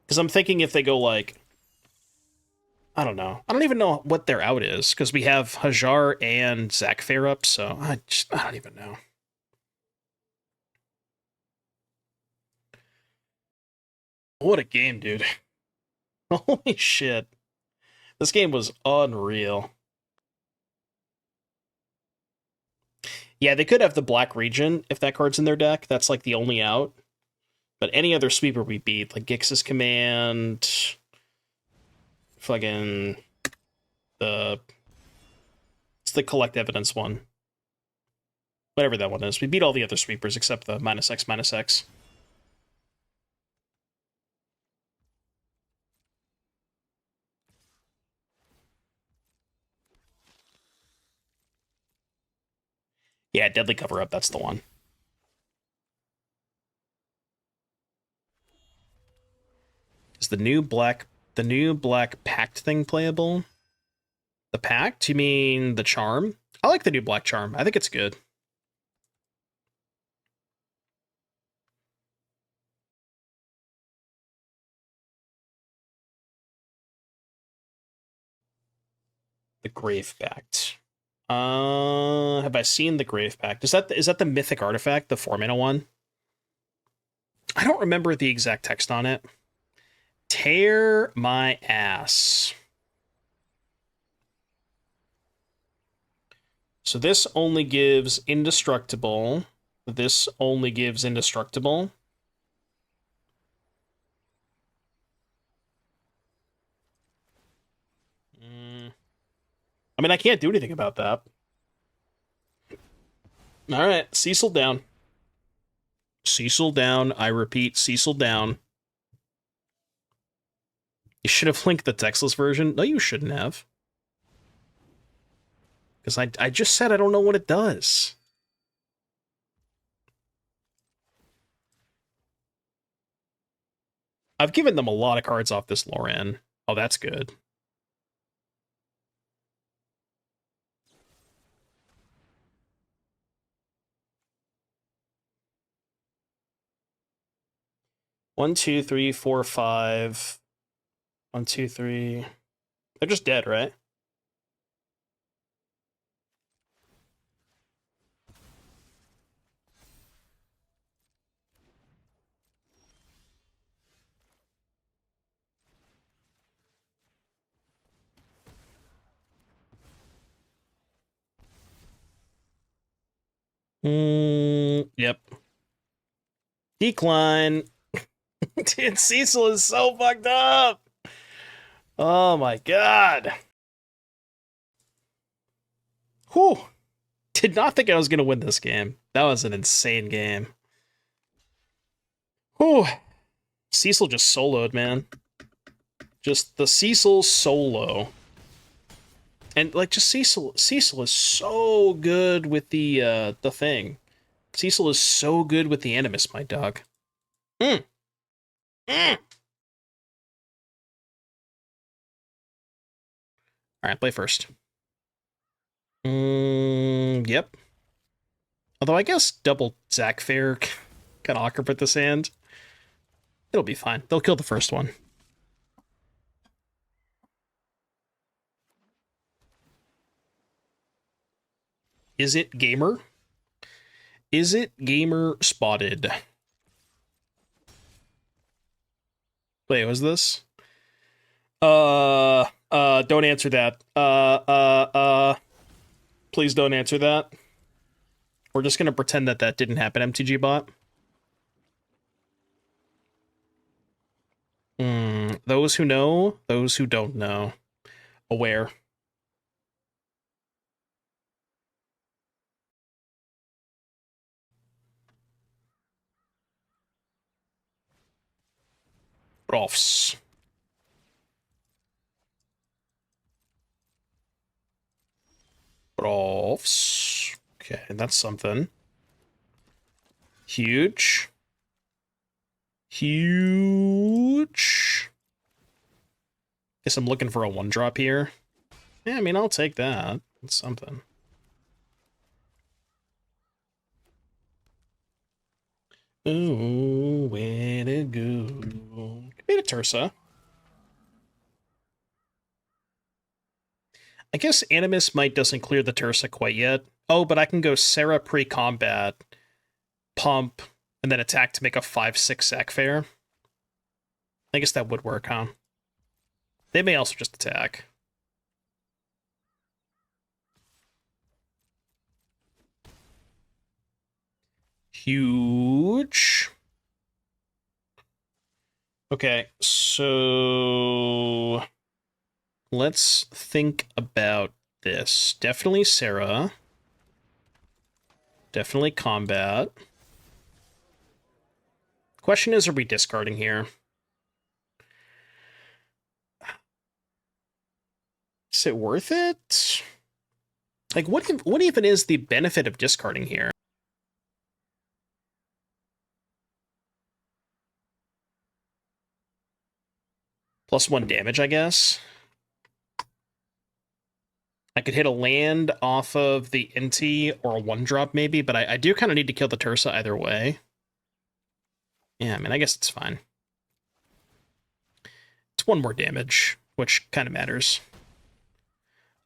Because I'm thinking if they go like... I don't know. I don't even know what their out is, because we have Hajar and Zack Fair up, so I don't even know. What a game, dude. Holy shit. This game was unreal. Yeah, they could have the Black Region if that card's in their deck. That's like the only out. But any other sweeper we beat, like Gix's Command, fucking it's the Collect Evidence one. Whatever that one is. We beat all the other sweepers except the -X. Yeah, Deadly Cover-Up, that's the one. Is the new black pact thing playable? The pact? You mean the charm? I like the new black charm. I think it's good. The Grave Pact. Have I seen the Grave Pact? Is that the mythic artifact, the 4-mana one? I don't remember the exact text on it. Tear my ass. So this only gives indestructible. This only gives indestructible. I mean, I can't do anything about that. All right, Cecil down. Cecil down. I repeat, Cecil down. You should have linked the textless version. No, you shouldn't have. Because I just said I don't know what it does. I've given them a lot of cards off this Loran. Oh, that's good. One, two, three, four, five. 1, 2, 3. They're just dead, right? Yep. Decline. Dude, Cecil is so fucked up. Oh my god. Whew. Did not think I was going to win this game. That was an insane game. Whew. Cecil just soloed, man. Just the Cecil solo. And like just Cecil is so good with the thing. Cecil is so good with the Animist, my dog. Mm. Mm. Alright, play first. Yep. Although I guess double Zack Fair kind of awkward with this hand. It'll be fine. They'll kill the first one. Is it gamer? Is it gamer spotted? Wait, was this? Don't answer that. Please don't answer that. We're just gonna pretend that that didn't happen, MTG bot. Those who know, those who don't know. Aware. Rolfs. Rolfs. Okay, that's something. Huge. Huge. Guess I'm looking for a 1-drop here. Yeah, I mean, I'll take that. It's something. Ooh, where to go? Could be the Tursa. I guess Animist might doesn't clear the Tursa quite yet. Oh, but I can go Serah pre-combat, pump, and then attack to make a 5/6 Zack Fair. I guess that would work, huh? They may also just attack. Huge. Okay, so let's think about this. Definitely Serah. Definitely combat. Question is, are we discarding here? Is it worth it? Like, what even is the benefit of discarding here? +1 damage, I guess. I could hit a land off of the Inti or a 1-drop maybe, but I do kind of need to kill the Tursa either way. Yeah, I mean, I guess it's fine. It's 1 more damage, which kind of matters.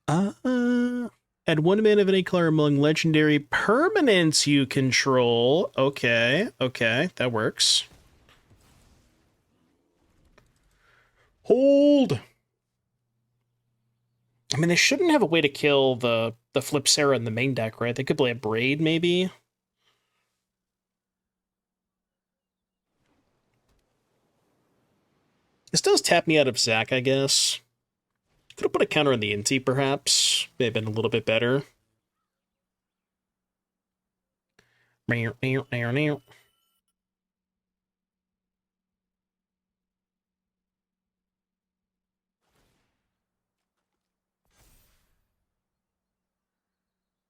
Add 1 mana of any color among legendary permanents you control. Okay, that works. Hold! I mean, they shouldn't have a way to kill the flip Serah in the main deck, right? They could play a Braid, maybe? This does tap me out of Zack, I guess. Could have put a counter on the Inti, perhaps. May have been a little bit better.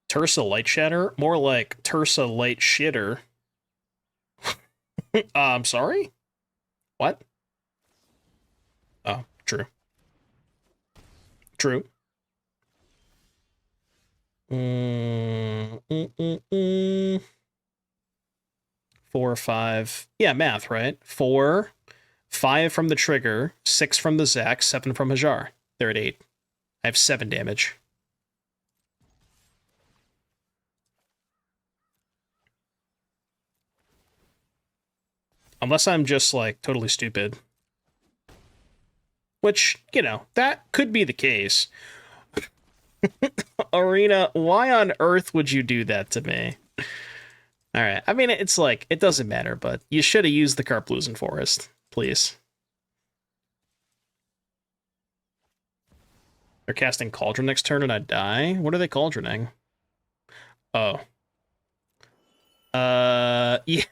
Tursa Light Shatter? More like Tursa Light Shitter. I'm sorry? What? Oh, true. True. 4 or 5. Yeah, math, right? 4, 5 from the trigger, 6 from the Zack, 7 from Hajar. They're at 8. I have 7 damage. Unless I'm just, like, totally stupid. Which, you know, that could be the case. Arena, why on earth would you do that to me? Alright, I mean, it's like, it doesn't matter, but you should have used the Karplusan Forest, please. They're casting Cauldron next turn and I die? What are they cauldroning? Oh. Yeah.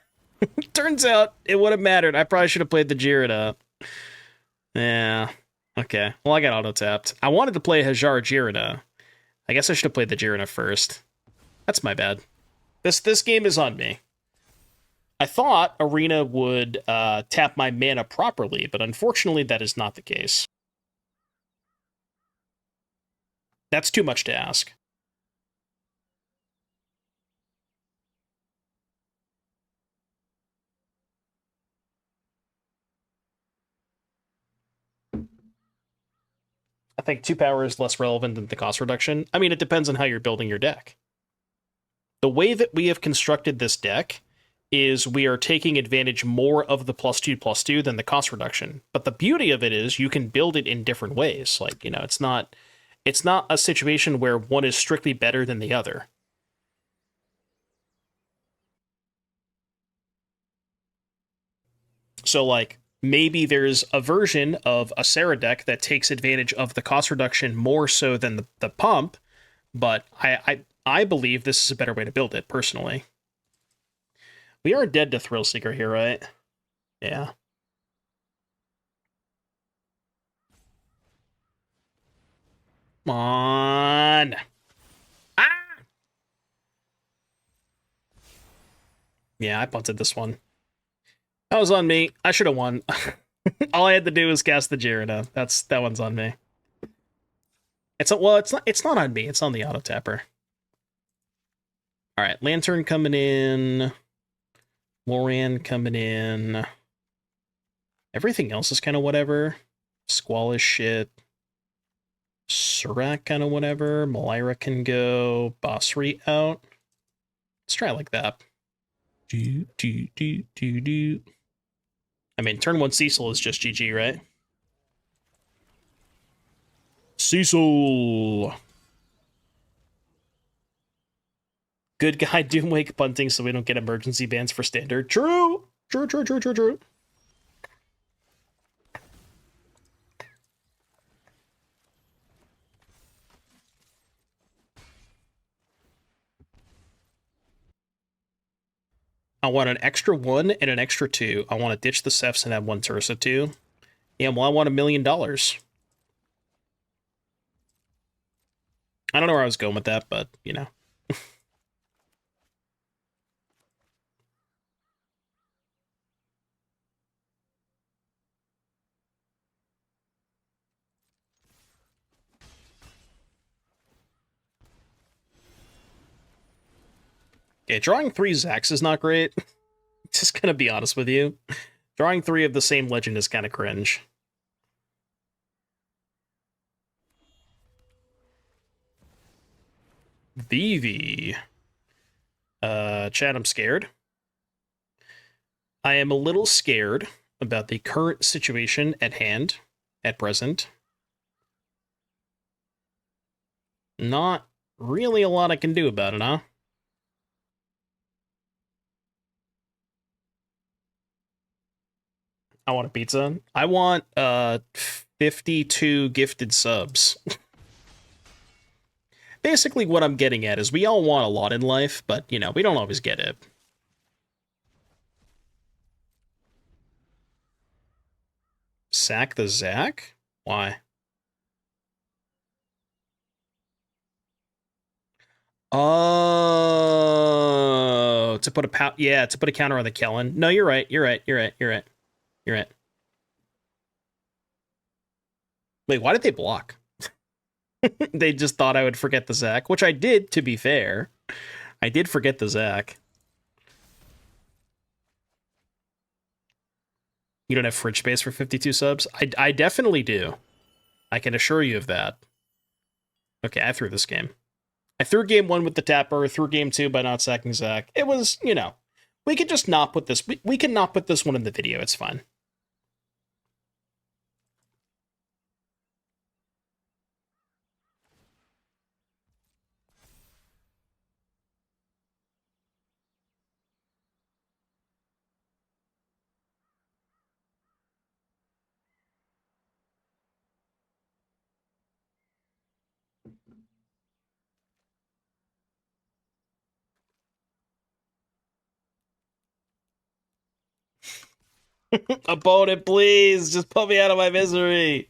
Turns out it would have mattered. I probably should have played the Jirina. Yeah. Okay. Well, I got auto-tapped. I wanted to play Hajar Jirina. I guess I should have played the Jirina first. That's my bad. This game is on me. I thought Arena would tap my mana properly, but unfortunately that is not the case. That's too much to ask. I think 2 power is less relevant than the cost reduction. I mean, it depends on how you're building your deck. The way that we have constructed this deck is we are taking advantage more of the +2/+2 than the cost reduction. But the beauty of it is you can build it in different ways. Like, you know, it's not a situation where one is strictly better than the other. So, like, maybe there's a version of a Serah deck that takes advantage of the cost reduction more so than the pump, but I believe this is a better way to build it, personally. We are dead to Thrillseeker here, right? Yeah. Come on. Ah! Yeah, I punted this one. That was on me. I should have won. All I had to do was cast the Jirina. That one's on me. It's not on me. It's on the auto tapper. All right, Lantern coming in. Moran coming in. Everything else is kind of whatever. Squall is shit. Serah kind of whatever. Melira can go. Bossry out. Let's try it like that. I mean, turn 1 Cecil is just GG, right? Cecil! Good guy Doomwake punting so we don't get emergency bans for standard. True! True. I want an extra 1 and an extra 2. I want to ditch the Cephs and have 1 Tursa 2. Yeah, well, I want $1 million. I don't know where I was going with that, but, you know. Okay, drawing 3 Zacks is not great. Just gonna be honest with you. Drawing 3 of the same legend is kind of cringe. Vivi. Chad, I'm scared. I am a little scared about the current situation at hand, at present. Not really a lot I can do about it, huh? I want a pizza. I want 52 gifted subs. Basically what I'm getting at is we all want a lot in life, but, you know, we don't always get it. Sack the Zack? Why? Oh, to put a to put a counter on the Kellen. No, you're right. You're right. Wait, why did they block? They just thought I would forget the Zack, which I did, to be fair. I did forget the Zack. You don't have fridge space for 52 subs? I definitely do. I can assure you of that. Okay, I threw this game. I threw game 1 with the tapper, threw game 2 by not sacking Zack. It was, you know, we could just not put this, we can not put this one in the video, it's fine. Opponent, please, just put me out of my misery.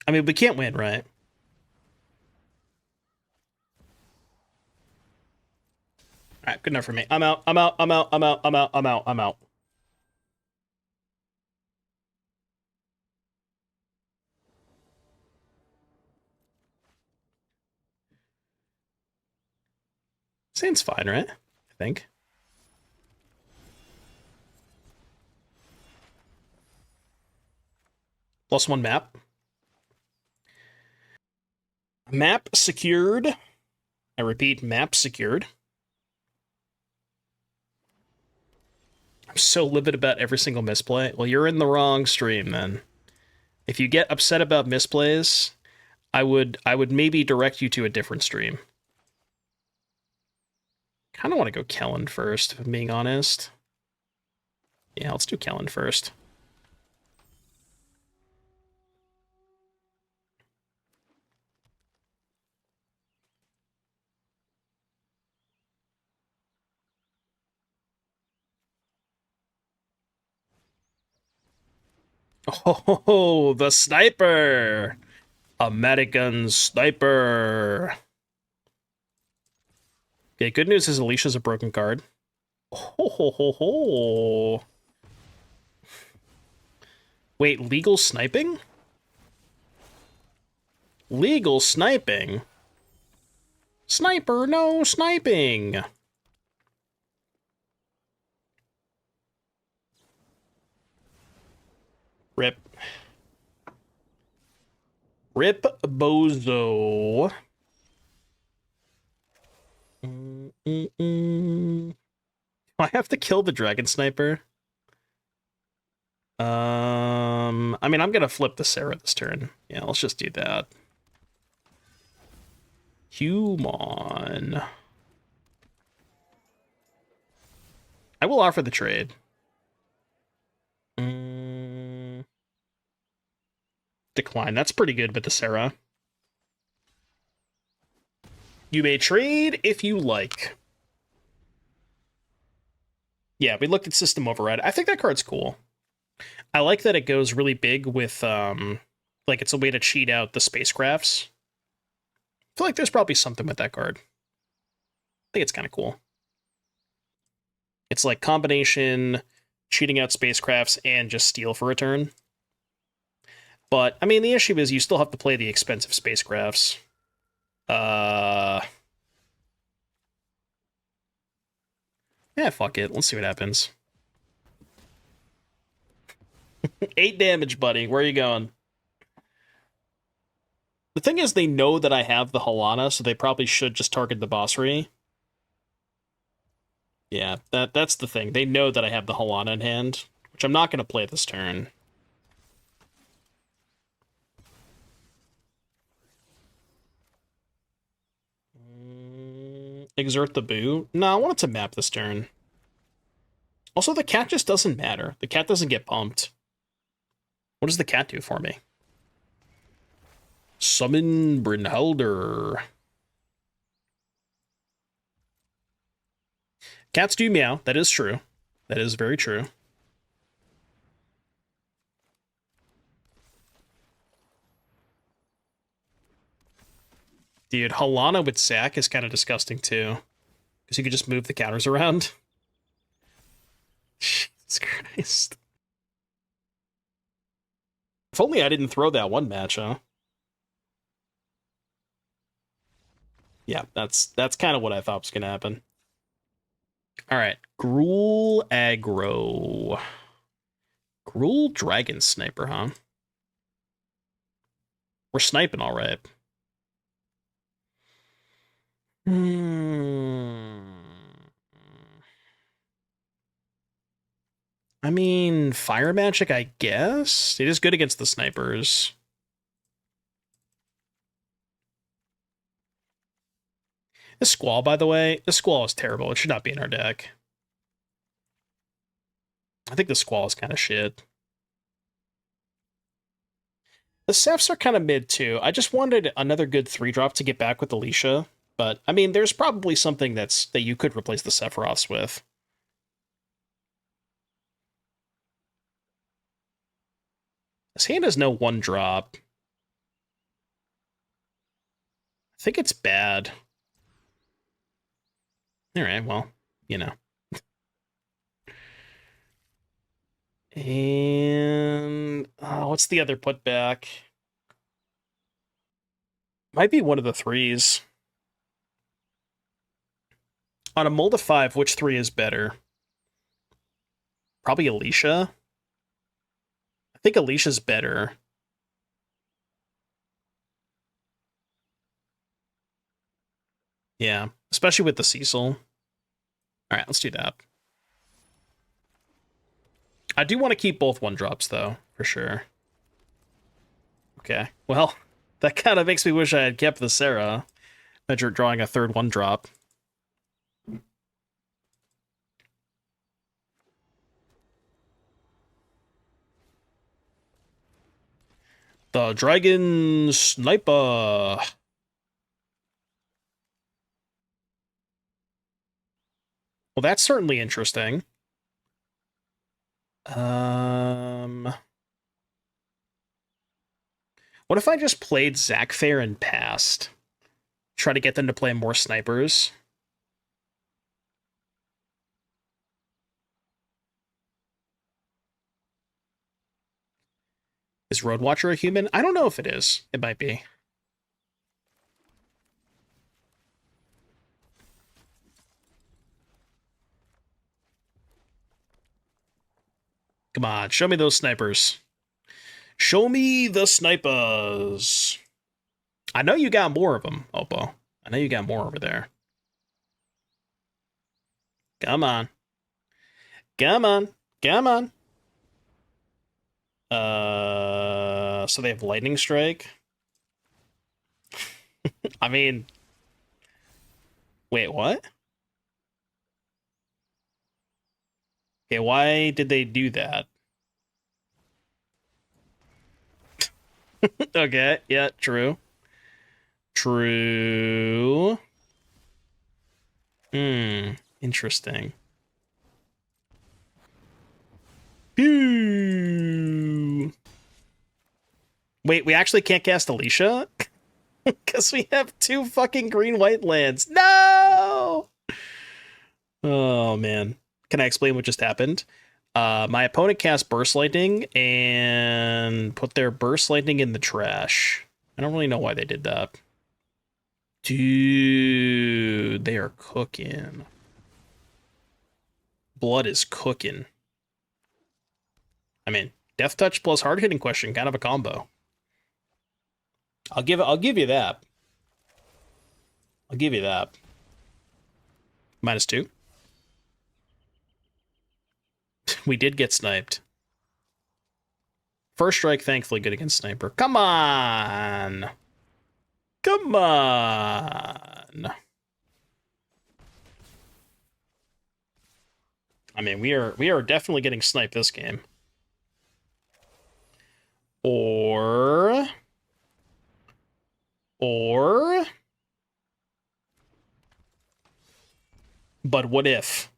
I mean, we can't win, right? All right, good enough for me. I'm out. Seems fine, right? I think. +1 map. Map secured. I repeat, map secured. I'm so livid about every single misplay. Well, you're in the wrong stream, then. If you get upset about misplays, I would maybe direct you to a different stream. Kind of want to go Kellen first, if I'm being honest. Yeah, let's do Kellen first. Oh, the sniper! American sniper! Okay, good news is Alicia's a broken card. Ho ho ho ho! Wait, legal sniping? Legal sniping? Sniper, no sniping! Rip. Rip Bozo. Do I have to kill the Dragon Sniper? I mean, I'm gonna flip the Serah this turn. Yeah, let's just do that. Human. I will offer the trade. Decline. That's pretty good with the Serah. You may trade if you like. Yeah, we looked at System Override. I think that card's cool. I like that it goes really big with, like, it's a way to cheat out the spacecrafts. I feel like there's probably something with that card. I think it's kind of cool. It's like combination cheating out spacecrafts and just steal for a turn. But, I mean, the issue is you still have to play the expensive spacecrafts. Yeah, fuck it. Let's see what happens. 8 damage, buddy. Where are you going? The thing is, they know that I have the Halana, so they probably should just target the Bossery. Yeah, that's the thing. They know that I have the Halana in hand, which I'm not going to play this turn. Exert the Boo? No, I wanted to map this turn. Also, the cat just doesn't matter. The cat doesn't get pumped. What does the cat do for me? Summon Brynhildr. Cats do meow. That is true. That is very true. Dude, Halana with Zack is kind of disgusting, too. Because you could just move the counters around. Jesus Christ. If only I didn't throw that one match, huh? Yeah, that's kind of what I thought was going to happen. All right, Gruul Aggro. Gruul Dragon Sniper, huh? We're sniping all right. I mean, Fire Magic, I guess? It is good against the snipers. This Squall, by the way, this Squall is terrible. It should not be in our deck. I think the Squall is kind of shit. The Cephs are kind of mid, too. I just wanted another good 3-drop to get back with Alicia. But, I mean, there's probably something that you could replace the Sephiroths with. This hand has no 1-drop. I think it's bad. Alright, well, you know. And what's the other putback? Might be one of the 3s. On a mold of 5, which 3 is better? Probably Alicia. I think Alicia's better. Yeah, especially with the Cecil. All right, let's do that. I do want to keep both 1-drops, though, for sure. Okay, well, that kind of makes me wish I had kept the Serah. Measure drawing a third 1-drop. The Dragon Sniper. Well, that's certainly interesting. What if I just played Zack Fair and passed? Try to get them to play more snipers. Is Roadwatcher a human? I don't know if it is. It might be. Come on, show me those snipers. Show me the snipers. I know you got more of them, Oppo. I know you got more over there. Come on. Come on. Come on. So they have Lightning Strike. I mean, wait, what? Okay, why did they do that? Okay, yeah, true. True. Interesting. Pew. Wait, we actually can't cast Alicia? Because we have 2 fucking green-white lands. No! Oh, man. Can I explain what just happened? My opponent cast Burst Lightning and put their Burst Lightning in the trash. I don't really know why they did that. Dude, they are cooking. Blood is cooking. I mean, Death Touch plus Hard Hitting Question, kind of a combo. I'll give you that. I'll give you that. -2. We did get sniped. First strike, thankfully, good against Sniper. Come on! Come on! I mean, we are definitely getting sniped this game. Or... But what if?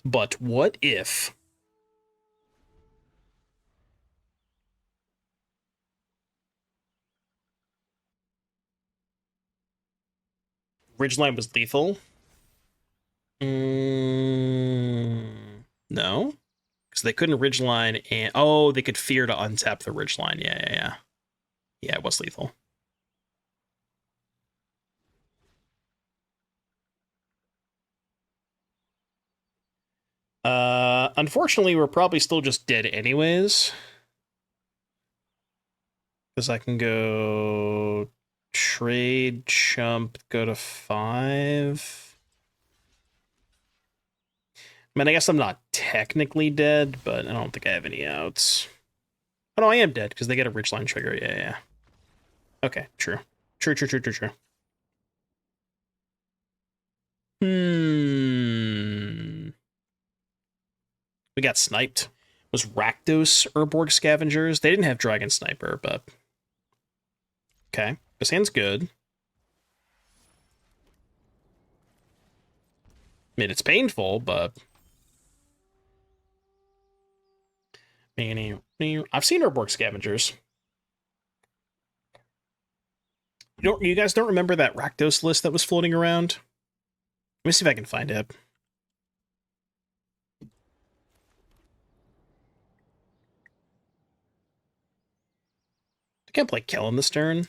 But what if? Ridgeline was lethal? No. Because they couldn't Ridgeline and... Oh, they could fear to untap the Ridgeline. Yeah. Yeah, it was lethal. Unfortunately, we're probably still just dead anyways. Because I can go... Trade, chump, go to 5... I mean, I guess I'm not technically dead, but I don't think I have any outs. Oh, no, I am dead, because they get a Ridgeline trigger. Yeah. Okay, true. True. We got sniped. Was Rakdos Urborg Scavengers? They didn't have Dragon Sniper, but... Okay, this hand's good. I mean, it's painful, but... I've seen Urborg Scavengers. You guys don't remember that Rakdos list that was floating around? Let me see if I can find it. I can't play Kellen this turn.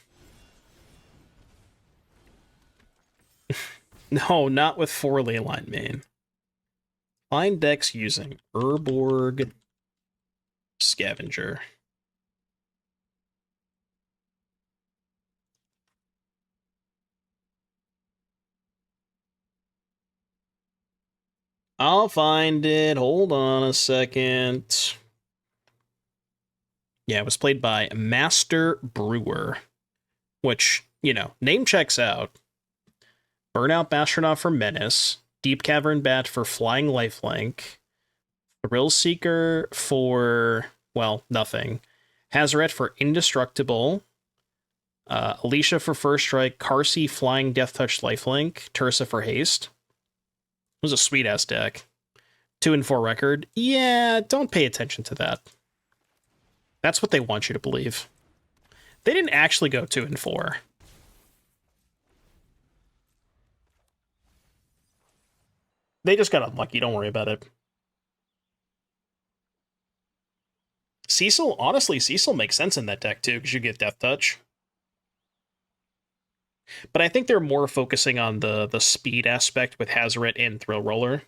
No, not with 4 Leyline main. Find decks using Urborg Scavenger. I'll find it. Hold on a second. Yeah, it was played by Master Brewer, which, you know, name checks out. Burnout Astronaut for Menace, Deep Cavern Bat for Flying Lifelink, Thrill Seeker for, well, nothing, Hazoret for Indestructible, Alicia for First Strike, Karsi Flying Death Touch Lifelink, Tursa for Haste. It was a sweet-ass deck. 2-4 record. Yeah, don't pay attention to that. That's what they want you to believe. They didn't actually go 2-4. They just got unlucky, don't worry about it. Cecil, honestly, Cecil makes sense in that deck too, because you get Death Touch. But I think they're more focusing on the speed aspect with Hazoret and Thrill Roller.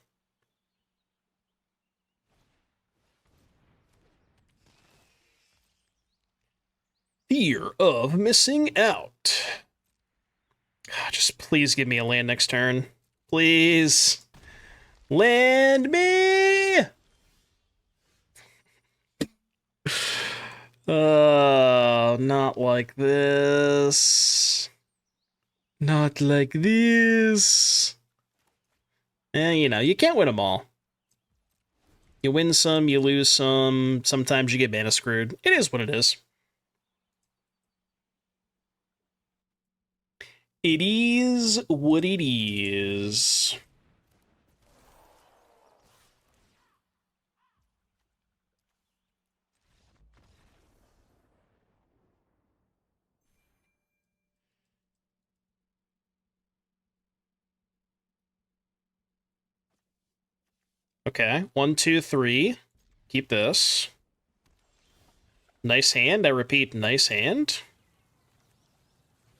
Fear of missing out. Just please give me a land next turn. Please. Land me! Not like this. Not like this. You know, you can't win them all. You win some, you lose some. Sometimes you get mana screwed. It is what it is. It is what it is. Okay, 1, 2, 3. Keep this. Nice hand, I repeat, nice hand.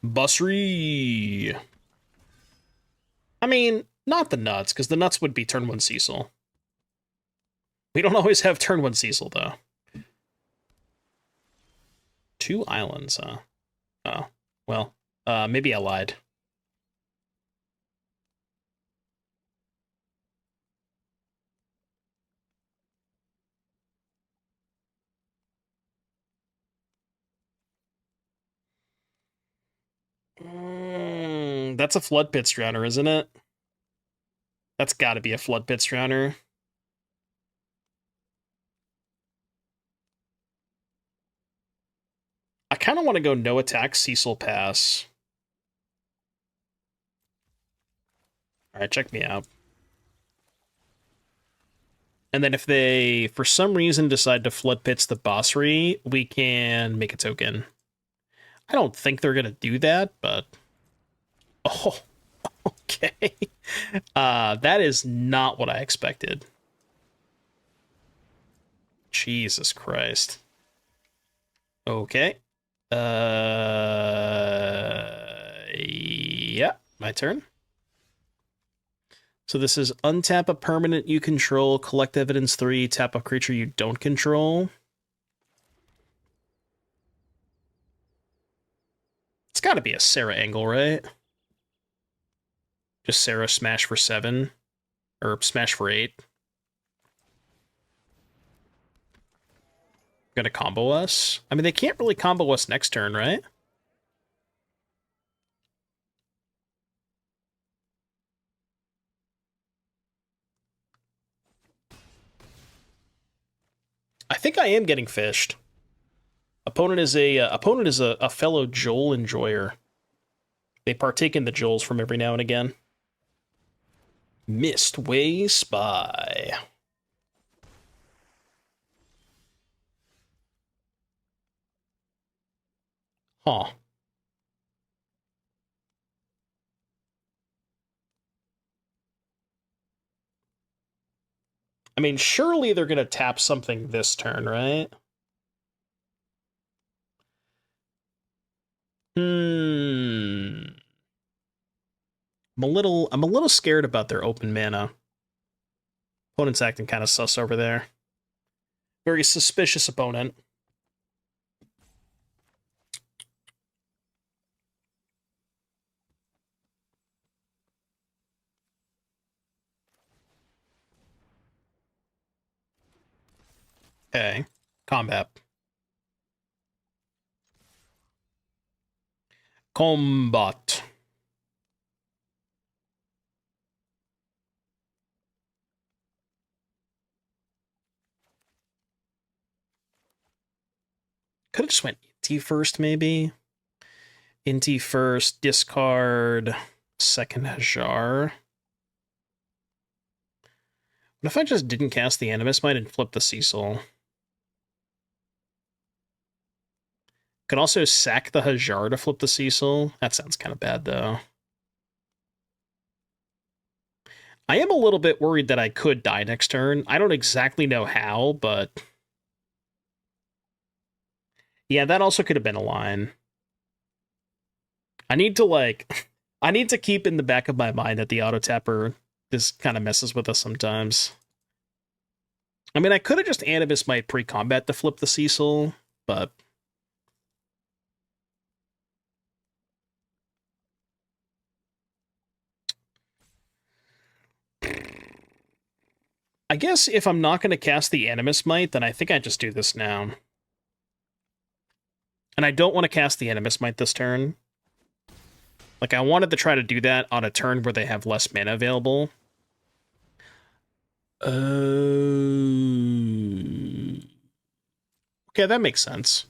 Busry. I mean, not the nuts, because the nuts would be turn 1 Cecil. We don't always have turn 1 Cecil, though. 2 islands, huh? Oh, well, maybe I lied. That's a Flood Pit Drowner, isn't it? That's gotta be a Flood Pit Drowner. I kind of want to go no attack Cecil Pass. Alright, check me out. And then if they, for some reason, decide to Flood Pits the Bossery, we can make a token. I don't think they're going to do that, but... Oh, okay. That is not what I expected. Jesus Christ. Okay. Yeah, my turn. So this is untap a permanent you control, collect evidence 3, tap a creature you don't control. It's got to be a Serah angle, right? Just Serah smash for 7. Or smash for 8. Gonna combo us? I mean, they can't really combo us next turn, right? I think I am getting fished. Opponent is a fellow Joel enjoyer. They partake in the Joels from every now and again. Mistway Spy. Huh. I mean, surely they're gonna tap something this turn, right? I'm a little scared about their open mana. Opponent's acting kind of sus over there. Very suspicious opponent. Okay. Combat. Combat. Could have just went Inti first, maybe. Inti first, discard, second Hajar. What if I just didn't cast the Animist Might and flip the Cecil? Could also sack the Hajar to flip the Cecil. That sounds kind of bad, though. I am a little bit worried that I could die next turn. I don't exactly know how, but... yeah, that also could have been a line. I need to, like... I need to keep in the back of my mind that the auto-tapper just kind of messes with us sometimes. I mean, I could have just Animist Might pre-combat to flip the Cecil, but... I guess if I'm not going to cast the Animist Might, then I think I just do this now. And I don't want to cast the Animist Might this turn. Like, I wanted to try to do that on a turn where they have less mana available. Okay, that makes sense.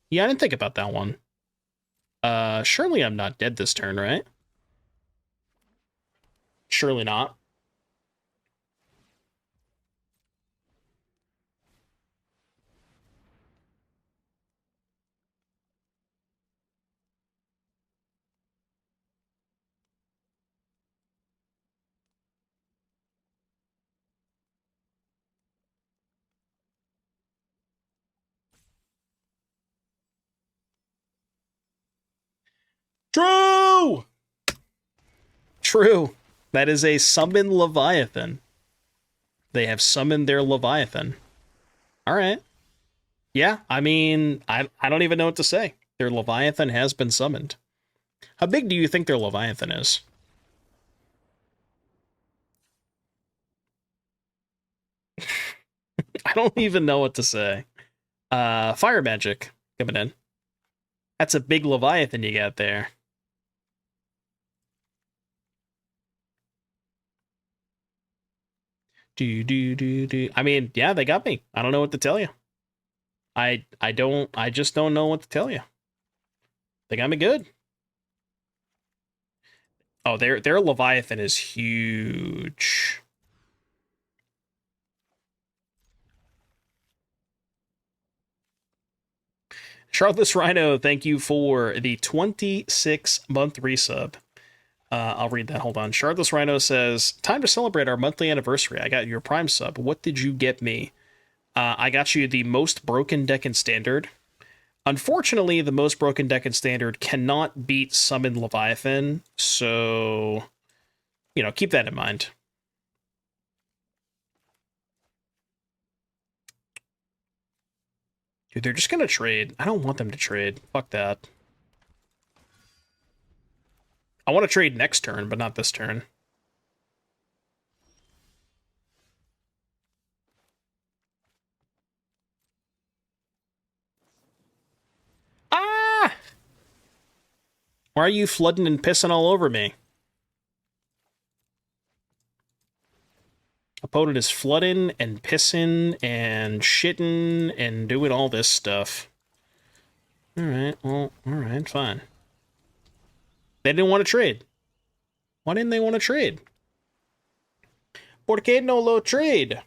Yeah, I didn't think about that one. Surely I'm not dead this turn, right? Surely not. True! True. That is a summon Leviathan. They have summoned their Leviathan. Alright. Yeah, I mean, I don't even know what to say. Their Leviathan has been summoned. How big do you think their Leviathan is? I don't even know what to say. Fire magic coming in. That's a big Leviathan you got there. I mean, yeah, they got me. I don't know what to tell you. I just don't know what to tell you. They got me good. Oh, their Leviathan is huge. Charlottes Rhino, thank you for the 26-month resub. I'll read that. Hold on. Shardless Rhino says, time to celebrate our monthly anniversary. I got your Prime sub. What did you get me? I got you the most broken deck in Standard. Unfortunately, the most broken deck in Standard cannot beat Summon Leviathan, so, you know, keep that in mind. Dude, they're just gonna trade. I don't want them to trade. Fuck that. I want to trade next turn, but not this turn. Ah! Why are you flooding and pissing all over me? Opponent is flooding and pissing and shitting and doing all this stuff. Alright, well, alright, fine. They didn't want to trade. Why didn't they want to trade? ¿Por qué no lo trade?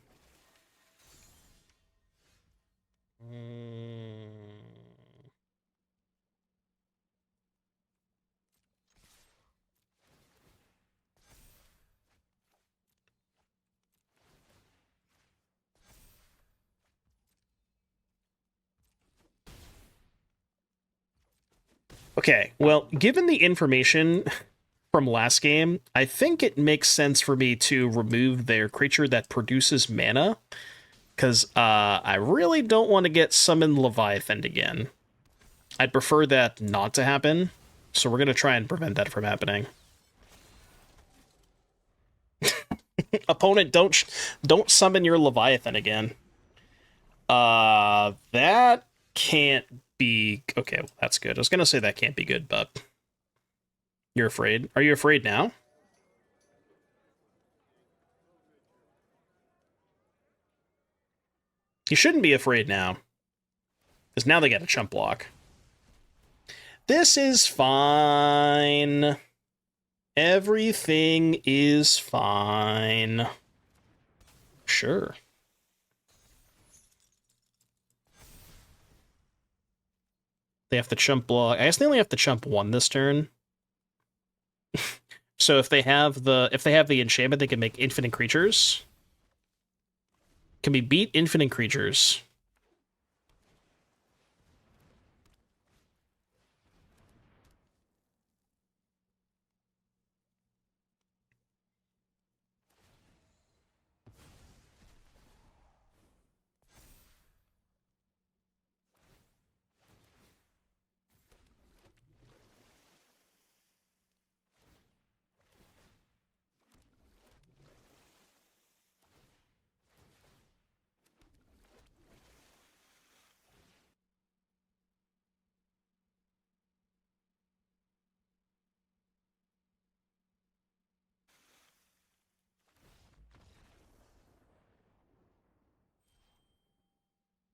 Okay, well, given the information from last game, I think it makes sense for me to remove their creature that produces mana, because I really don't want to get Summon Leviathan again. I'd prefer that not to happen, so we're going to try and prevent that from happening. Opponent, don't summon your Leviathan again. That can't be... Okay, well, that's good. I was gonna say that can't be good, but... You're afraid? Are you afraid now? You shouldn't be afraid now. Because now they got a chump block. This is fine. Everything is fine. Sure. They have to chump block. I guess they only have to chump one this turn. So if they have the enchantment, they can make infinite creatures. Can we beat infinite creatures?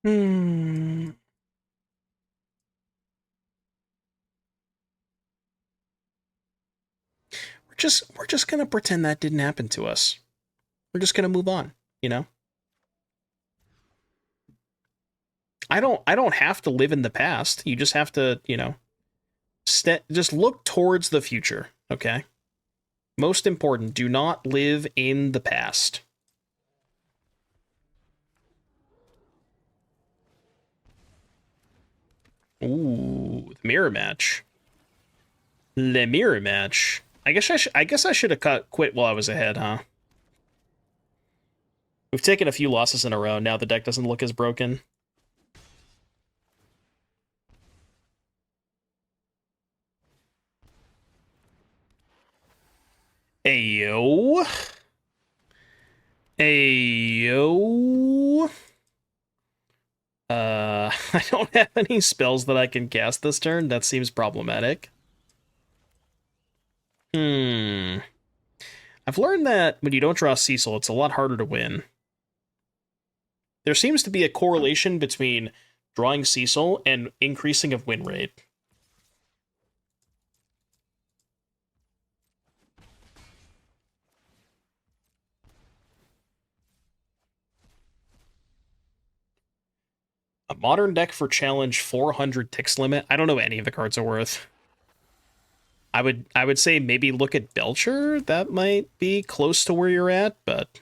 Hmm. We're just gonna pretend that didn't happen to us. We're just gonna move on, you know? I don't have to live in the past. You just have to, you know, just look towards the future, okay? Most important, do not live in the past. Ooh, the mirror match. The mirror match. I guess I should have quit while I was ahead, huh? We've taken a few losses in a row. Now the deck doesn't look as broken. Ayo. Ayo. I don't have any spells that I can cast this turn. That seems problematic. I've learned that when you don't draw Cecil, it's a lot harder to win. There seems to be a correlation between drawing Cecil and increasing of win rate. A modern deck for challenge 400 ticks limit. I don't know what any of the cards are worth. I would say maybe look at Belcher. That might be close to where you're at, but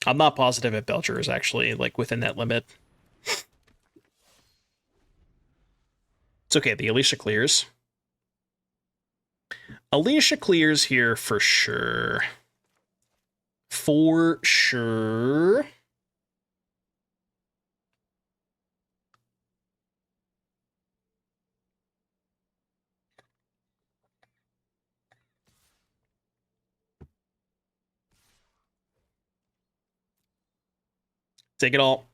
I'm not positive if Belcher is actually like within that limit. It's okay, the Alicia clears. Alicia clears here for sure. For sure. Take it all.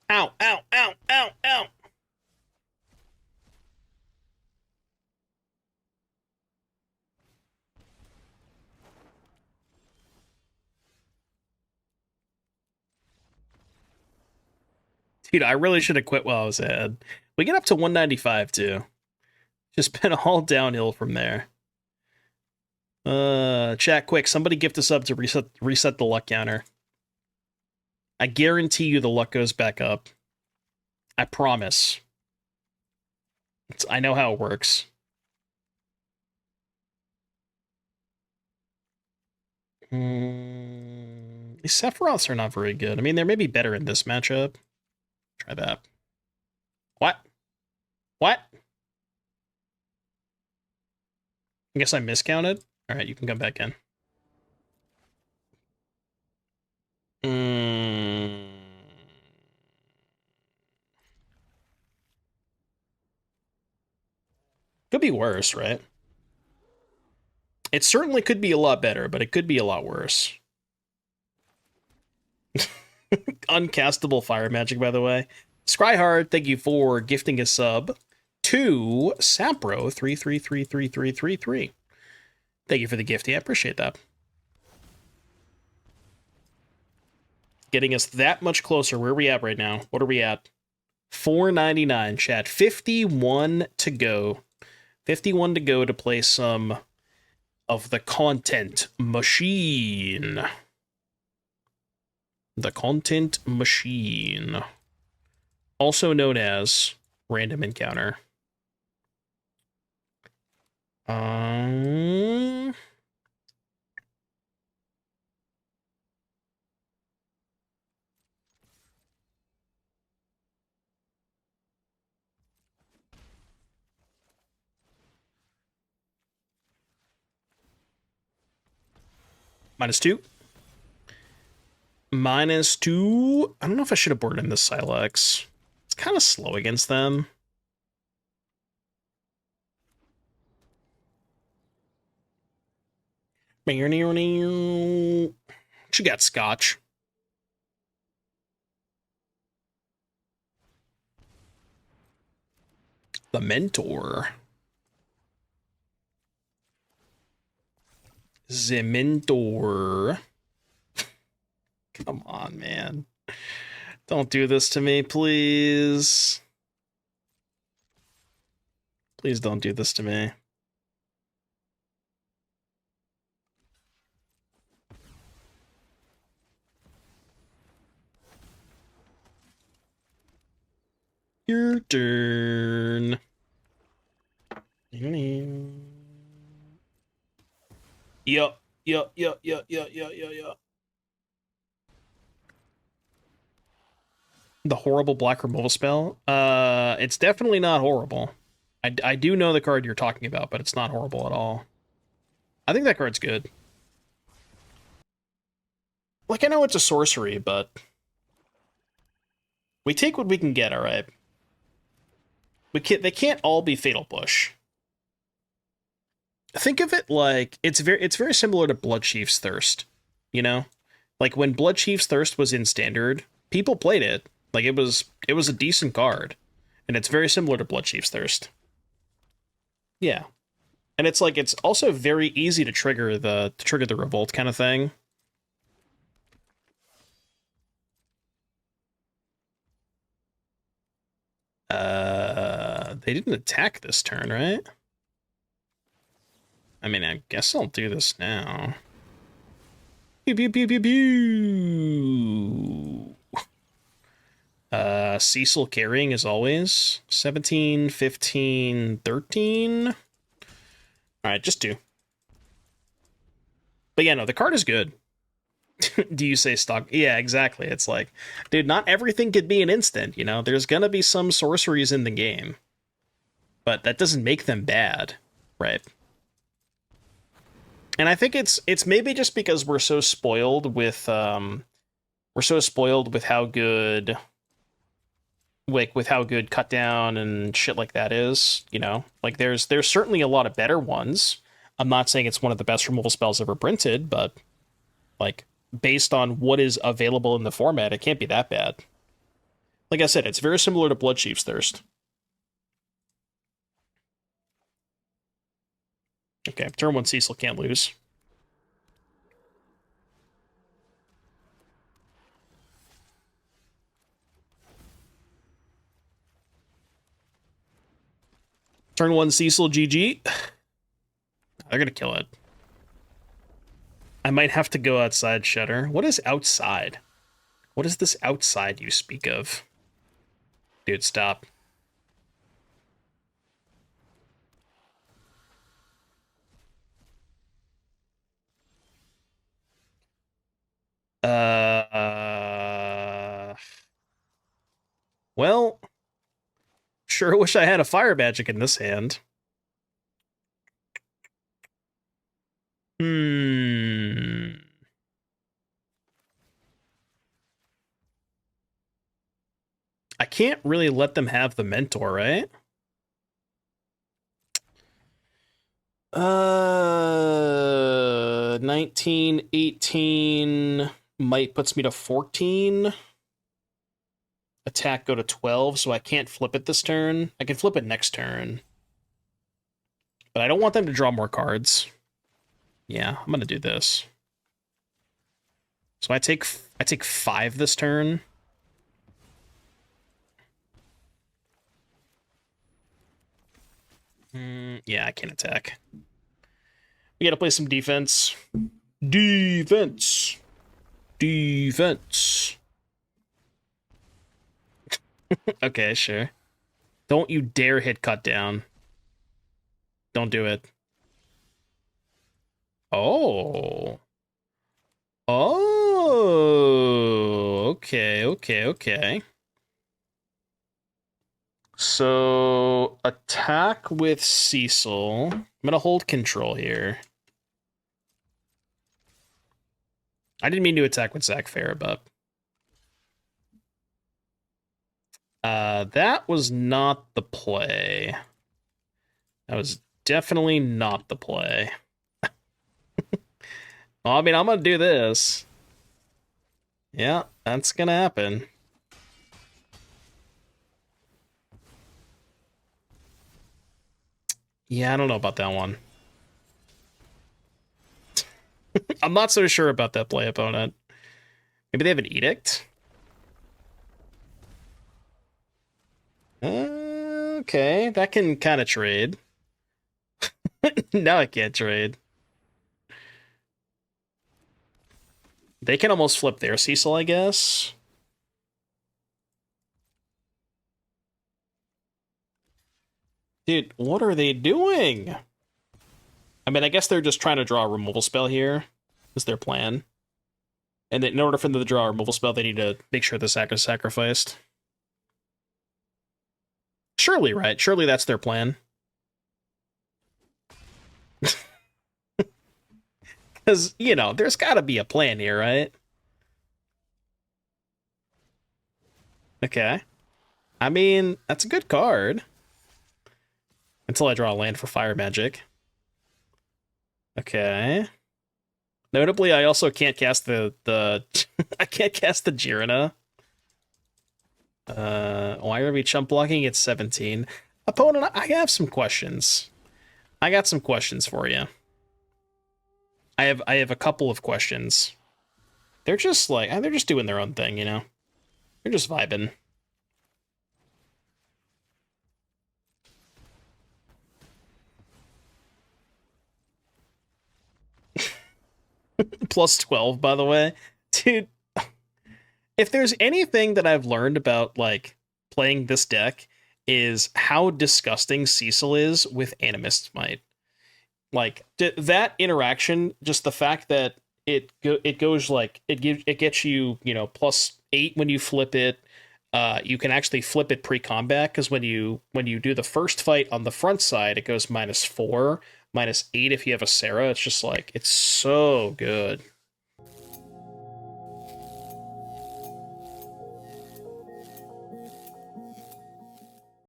Ow, ow, ow, ow, ow. Dude, I really should have quit while I was ahead. We get up to 195 too. Just been all downhill from there. Chat quick, somebody gift us up to reset the luck counter. I guarantee you the luck goes back up. I promise. I know how it works. These Sephiroths are not very good. I mean, they're maybe better in this matchup. Try that. What? What? I guess I miscounted. All right, you can come back in. Could be worse, right? It certainly could be a lot better, but it could be a lot worse. Uncastable fire magic, by the way. Scryhard, thank you for gifting a sub to Sapro 33333333. Thank you for the gift. Yeah, I appreciate that. Getting us that much closer. Where are we at right now? What are we at? 499, chat. 51 to go. 51 to go to play some of the content machine. The content machine. Also known as random encounter. -2. -2. I don't know if I should have boarded in this Silex. It's kind of slow against them. She got Scotch. The Mentor. The Mentor. Come on, man. Don't do this to me, please. Please don't do this to me. Your turn. Yup. The horrible black removal spell? It's definitely not horrible. I do know the card you're talking about, but it's not horrible at all. I think that card's good. Like, I know it's a sorcery, but we take what we can get, alright? They can't all be Fatal Push. Think of it like it's very similar to Bloodchief's Thirst, you know? Like when Bloodchief's Thirst was in Standard, people played it. Like it was a decent card. And it's very similar to Bloodchief's Thirst. Yeah. And it's like it's also very easy to trigger the revolt kind of thing. They didn't attack this turn, right? I mean, I guess I'll do this now. Pew, pew, pew, pew, pew. Cecil carrying as always. 17, 15, 13. Alright, just 2. But yeah, no, the card is good. Do you say stock? Yeah, exactly. It's like, dude, not everything could be an instant, you know? There's gonna be some sorceries in the game. But that doesn't make them bad, right? And I think it's maybe just because we're so spoiled with how good, like, with how good cut down and shit like that is, you know? Like there's certainly a lot of better ones. I'm not saying it's one of the best removal spells ever printed, but like based on what is available in the format, it can't be that bad. Like I said, it's very similar to Bloodchief's Thirst. Okay, turn 1 Cecil can't lose. Turn 1 Cecil GG. They're gonna kill it. I might have to go outside, Shutter. What is outside? What is this outside you speak of? Dude, stop. Well, sure wish I had a fire magic in this hand. I can't really let them have the Mentor, right? 19, 18... Might puts me to 14. Attack go to 12, so I can't flip it this turn. I can flip it next turn. But I don't want them to draw more cards. Yeah, I'm gonna do this. So I take 5 this turn. Yeah, I can't attack. We gotta play some defense. Defense. Defense. Okay, sure. Don't you dare hit cut down. Don't do it. Oh. Oh. Okay, okay, okay. So, attack with Cecil. I'm gonna hold control here. I didn't mean to attack with Zack Fair, but... that was not the play. That was definitely not the play. Well, I mean, I'm gonna do this. Yeah, that's gonna happen. Yeah, I don't know about that one. I'm not so sure about that play, opponent. Maybe they have an edict? Okay, that can kind of trade. Now I can't trade. They can almost flip their Cecil, I guess. Dude, what are they doing? I mean, I guess they're just trying to draw a removal spell here. Is their plan. And in order for them to draw a removal spell, they need to make sure the sack is sacrificed. Surely, right? Surely that's their plan. Because, you know, there's gotta be a plan here, right? Okay. I mean, that's a good card. Until I draw a land for fire magic. Okay. Notably, I also can't cast the I can't cast the Jirina. Why are we chump blocking at 17? Opponent, I have some questions. I got some questions for you. I have a couple of questions. They're just like, they're just doing their own thing, you know? They're just vibing. Plus 12, by the way. Dude, if there's anything that I've learned about, like, playing this deck, is how disgusting Cecil is with Animist Might. Like, that interaction, just the fact that it goes, like, it gets you, you know, +8 when you flip it. You can actually flip it pre-combat, because when you do the first fight on the front side, it goes -4, -8 if you have a Serah. It's just like, it's so good.